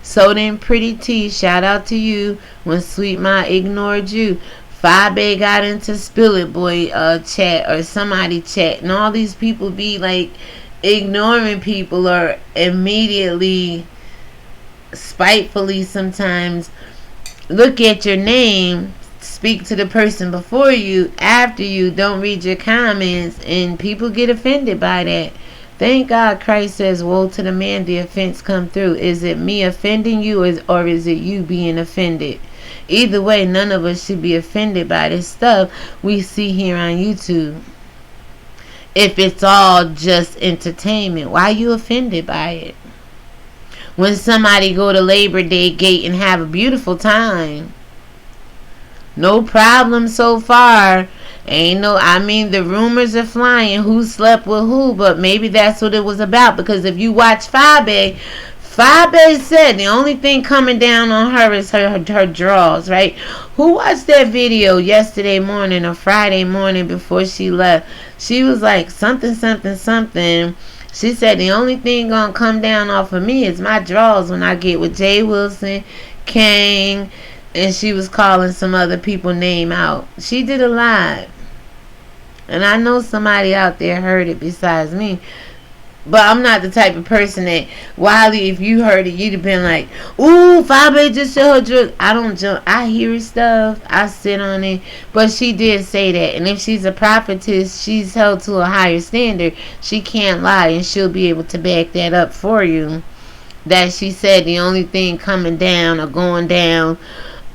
so then Pretty T, shout out to you, when Sweet Ma ignored you. Fabe got into Spill It Boy chat, or somebody chat, and all these people be like ignoring people, or immediately, spitefully sometimes, look at your name, speak to the person before you, after you, don't read your comments, and people get offended by that. Thank God Christ says, woe to the man the offense come through. Is it me offending you, or is it you being offended? Either way, none of us should be offended by this stuff we see here on YouTube. If it's all just entertainment, why are you offended by it? When somebody go to Labor Day gate and have a beautiful time, no problem so far. The rumors are flying who slept with who, but maybe that's what it was about. Because if you watch Fabe said the only thing coming down on her is her drawers, right? Who watched that video yesterday morning or Friday morning before she left? She was like, something. She said the only thing gonna come down off of me is my drawers when I get with Jay Wilson, Kang, and she was calling some other people name out. She did a live. And I know somebody out there heard it besides me. But I'm not the type of person that, Wiley, if you heard it, you'd have been like, ooh, Fabe just said her drug. I don't jump. I hear stuff. I sit on it. But she did say that. And if she's a prophetess, she's held to a higher standard. She can't lie. And she'll be able to back that up for you. That she said the only thing coming down or going down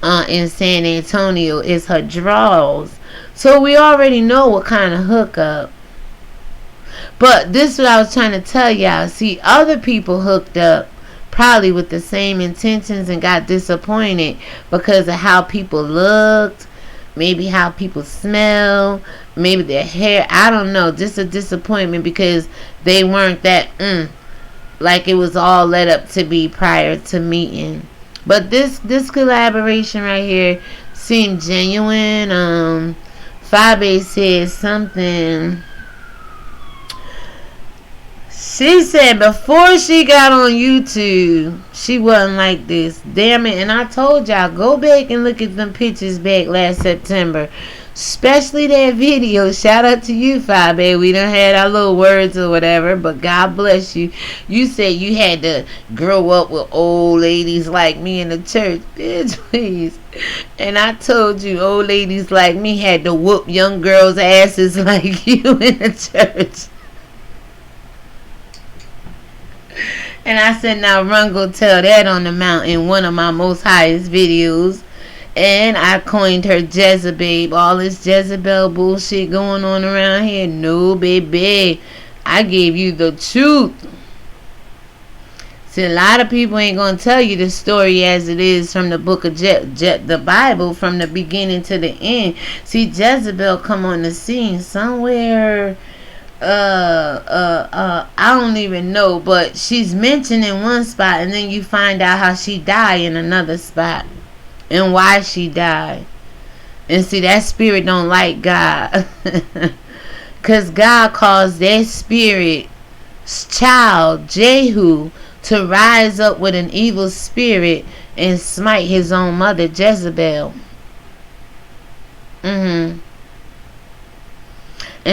in San Antonio is her draws. So we already know what kind of hookup. But this is what I was trying to tell y'all. See, other people hooked up probably with the same intentions and got disappointed because of how people looked, maybe how people smell, maybe their hair. I don't know. Just a disappointment because they weren't that like it was all led up to be prior to meeting. But this collaboration right here seemed genuine. Fabe said something. She said before she got on YouTube, she wasn't like this. Damn it. And I told y'all, go back and look at them pictures back last September. Especially that video. Shout out to you, Fabe. We done had our little words or whatever, but God bless you. You said you had to grow up with old ladies like me in the church. Bitch, please. And I told you, old ladies like me had to whoop young girls' asses like you in the church. And I said, now run go tell that on the mountain in one of my most highest videos. And I coined her Jezebel. All this Jezebel bullshit going on around here. No, baby. I gave you the truth. See, a lot of people ain't going to tell you the story as it is from the book of the Bible, from the beginning to the end. See, Jezebel come on the scene somewhere. I don't even know, but she's mentioned in one spot, and then you find out how she died in another spot. And why she died. And see, that spirit don't like God. Because God caused that spirit's child, Jehu, to rise up with an evil spirit and smite his own mother, Jezebel. And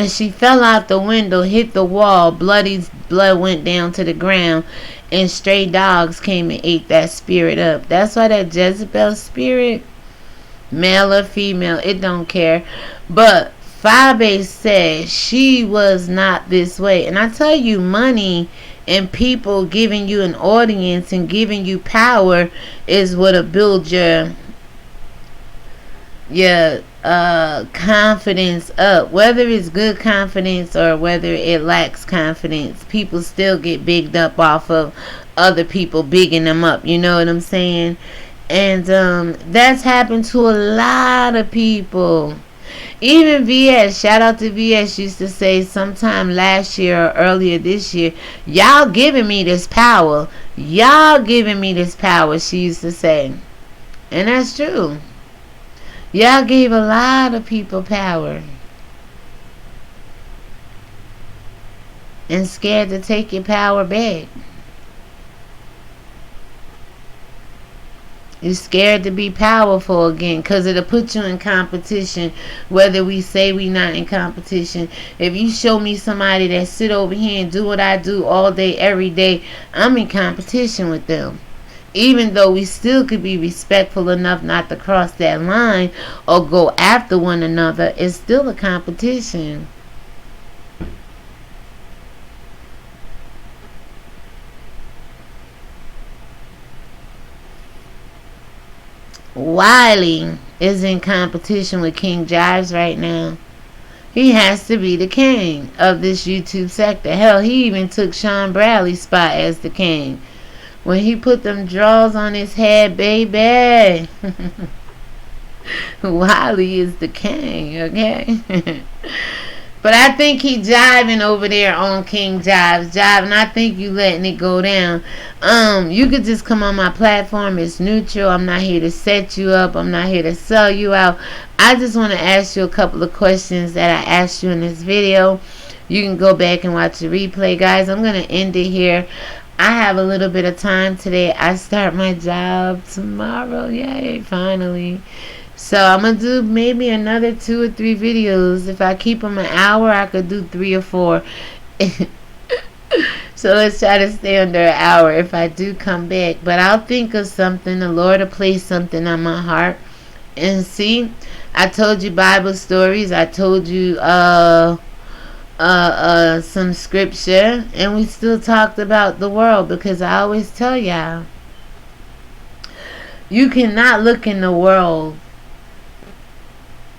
she fell out the window, hit the wall, blood went down to the ground, and stray dogs came and ate that spirit up. That's why that Jezebel spirit, male or female, it don't care. But Fabe said she was not this way. And I tell you, money and people giving you an audience and giving you power is what'll build your confidence up. Whether it's good confidence or whether it lacks confidence, people still get bigged up off of other people bigging them up. You know what I'm saying? And that's happened to a lot of people. Even VS, shout out to VS, used to say sometime last year or earlier this year, y'all giving me this power. Y'all giving me this power, she used to say. And that's true. Y'all gave a lot of people power. And scared to take your power back. You're scared to be powerful again because it'll put you in competition, whether we say we not in competition. If you show me somebody that sit over here and do what I do all day, every day, I'm in competition with them. Even though we still could be respectful enough not to cross that line or go after one another, it's still a competition. Wiley is in competition with King Jives right now. He has to be the king of this YouTube sector. Hell, he even took Sean Bradley's spot as the king. When he put them draws on his head, baby. Wiley is the king, okay? But I think he jiving over there on King Jives. Jiving, I think you letting it go down. You could just come on my platform. It's neutral. I'm not here to set you up. I'm not here to sell you out. I just want to ask you a couple of questions that I asked you in this video. You can go back and watch the replay, guys. I'm going to end it here. I have a little bit of time today. I start my job tomorrow. Yay, finally. So I'm going to do maybe another 2 or 3 videos. If I keep them an hour, I could do 3 or 4. So let's try to stay under an hour if I do come back. But I'll think of something. The Lord will place something on my heart. And see, I told you Bible stories. I told you some scripture. And we still talked about the world. Because I always tell y'all, you cannot look in the world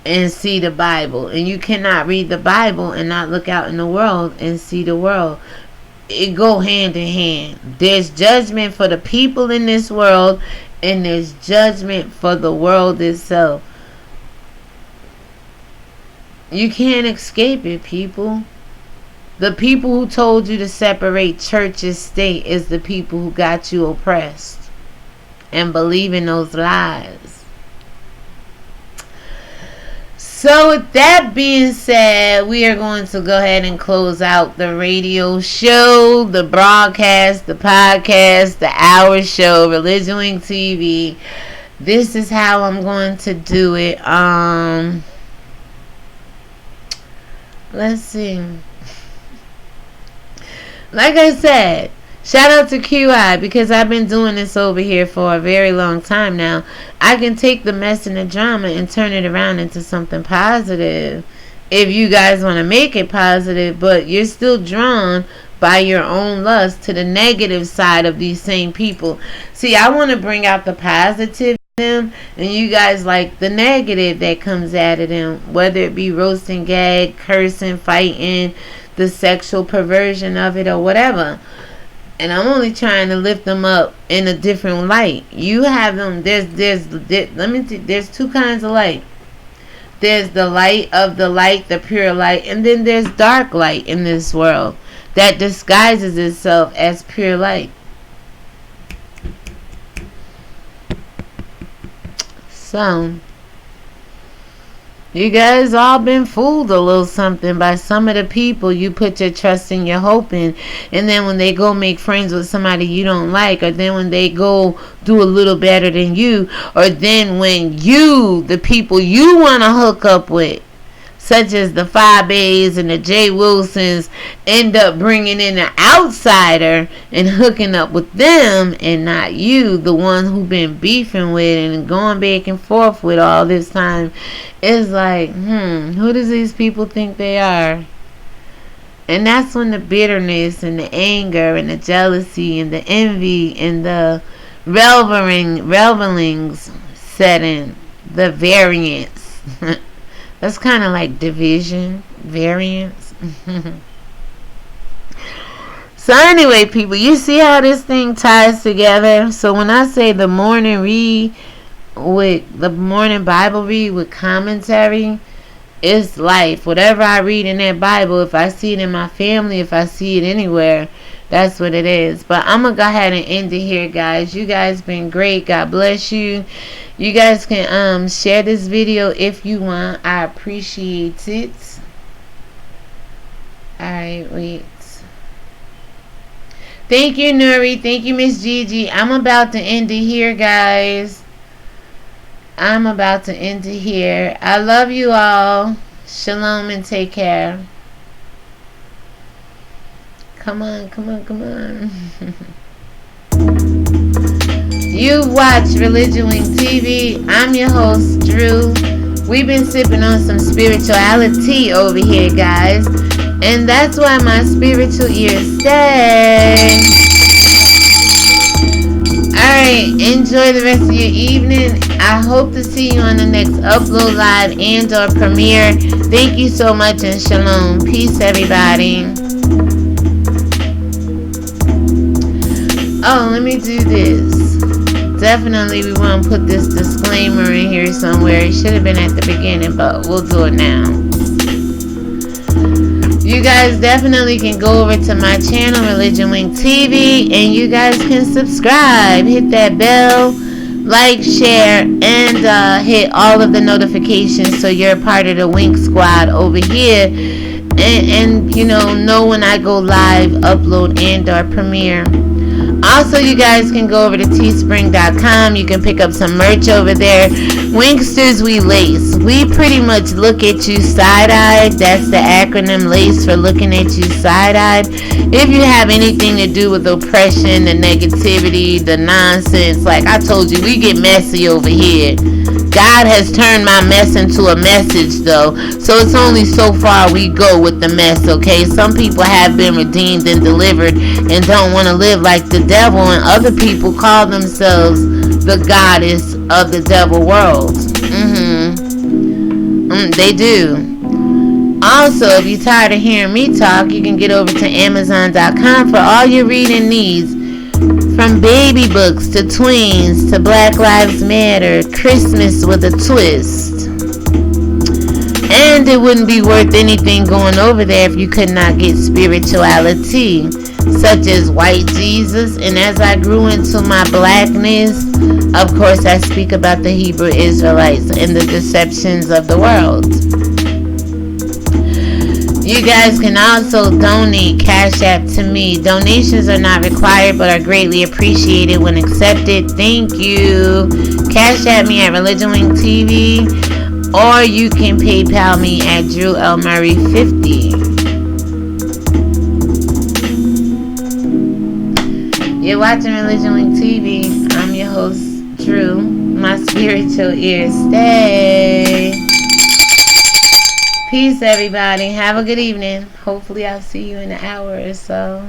and see the Bible, and you cannot read the Bible and not look out in the world and see the world. It go hand in hand. There's judgment for the people in this world, and there's judgment for the world itself. You can't escape it, people. The people who told you to separate church and state is the people who got you oppressed and believing those lies. So with that being said, we are going to go ahead and close out the radio show, the broadcast, the podcast, the hour show, ReligionWinked TV. This is how I'm going to do it. Let's see. Like I said, shout out to QI, because I've been doing this over here for a very long time now. I can take the mess and the drama and turn it around into something positive. If you guys want to make it positive, but you're still drawn by your own lust to the negative side of these same people. See, I want to bring out the positive in them, and you guys like the negative that comes out of them. Whether it be roasting, gag, cursing, fighting, the sexual perversion of it, or whatever. And I'm only trying to lift them up in a different light. You have them. There's 2 kinds of light. There's the light of the light, the pure light, and then there's dark light in this world that disguises itself as pure light. So, you guys all been fooled a little something by some of the people you put your trust and your hope in. And then when they go make friends with somebody you don't like, or then when they go do a little better than you, or then when you, the people you want to hook up with, such as the 5A's and the J. Wilsons, end up bringing in an outsider and hooking up with them and not you, the one who been beefing with and going back and forth with all this time. It's like, who does these people think they are? And that's when the bitterness and the anger and the jealousy and the envy and the revelings set in. The variance. That's kind of like division, variance. So anyway, people, you see how this thing ties together? So when I say the morning read with the morning Bible read with commentary, It's life. Whatever I read in that Bible, if I see it in my family, if I see it anywhere, that's what it is. But I'm going to go ahead and end it here, guys. You guys been great. God bless you. You guys can share this video if you want. I appreciate it. Alright, wait. Thank you, Nuri. Thank you, Miss Gigi. I'm about to end it here, guys. I'm about to end it here. I love you all. Shalom and take care. Come on, come on, come on. You watch ReligionWinked TV. I'm your host, Drew. We've been sipping on some spirituality over here, guys. And that's why my spiritual ears stay. Alright, enjoy the rest of your evening. I hope to see you on the next upload, live, and or premiere. Thank you so much and shalom. Peace, everybody. Oh, let me do this. Definitely we want to put this disclaimer in here somewhere. It should have been at the beginning, but we'll do it now. You guys definitely can go over to my channel, ReligionWinked TV, and you guys can subscribe. Hit that bell, like, share, and hit all of the notifications so you're a part of the Wink Squad over here. And you know when I go live, upload, and or premiere. Also, you guys can go over to teespring.com. You can pick up some merch over there. Winksters, we lace. We pretty much look at you side-eyed. That's the acronym LACE for looking at you side-eyed. If you have anything to do with oppression, the negativity, the nonsense, like I told you, we get messy over here. God has turned my mess into a message, though. So it's only so far we go with the mess, okay? Some people have been redeemed and delivered and don't want to live like the devil, and other people call themselves the goddess of the devil world. They do. Also, if you're tired of hearing me talk, you can get over to Amazon.com for all your reading needs. From baby books to tweens to Black Lives Matter, Christmas with a twist. And it wouldn't be worth anything going over there if you could not get spirituality, such as white Jesus. And as I grew into my blackness, of course I speak about the Hebrew Israelites and the deceptions of the world. You guys can also donate Cash App to me. Donations are not required but are greatly appreciated when accepted. Thank you. Cash App me at ReligionWinked TV, or you can PayPal me at DrewLMurray50. You're watching ReligionWinked TV. I'm your host, Drew. My spiritual ears stay. Peace, everybody. Have a good evening. Hopefully I'll see you in an hour or so.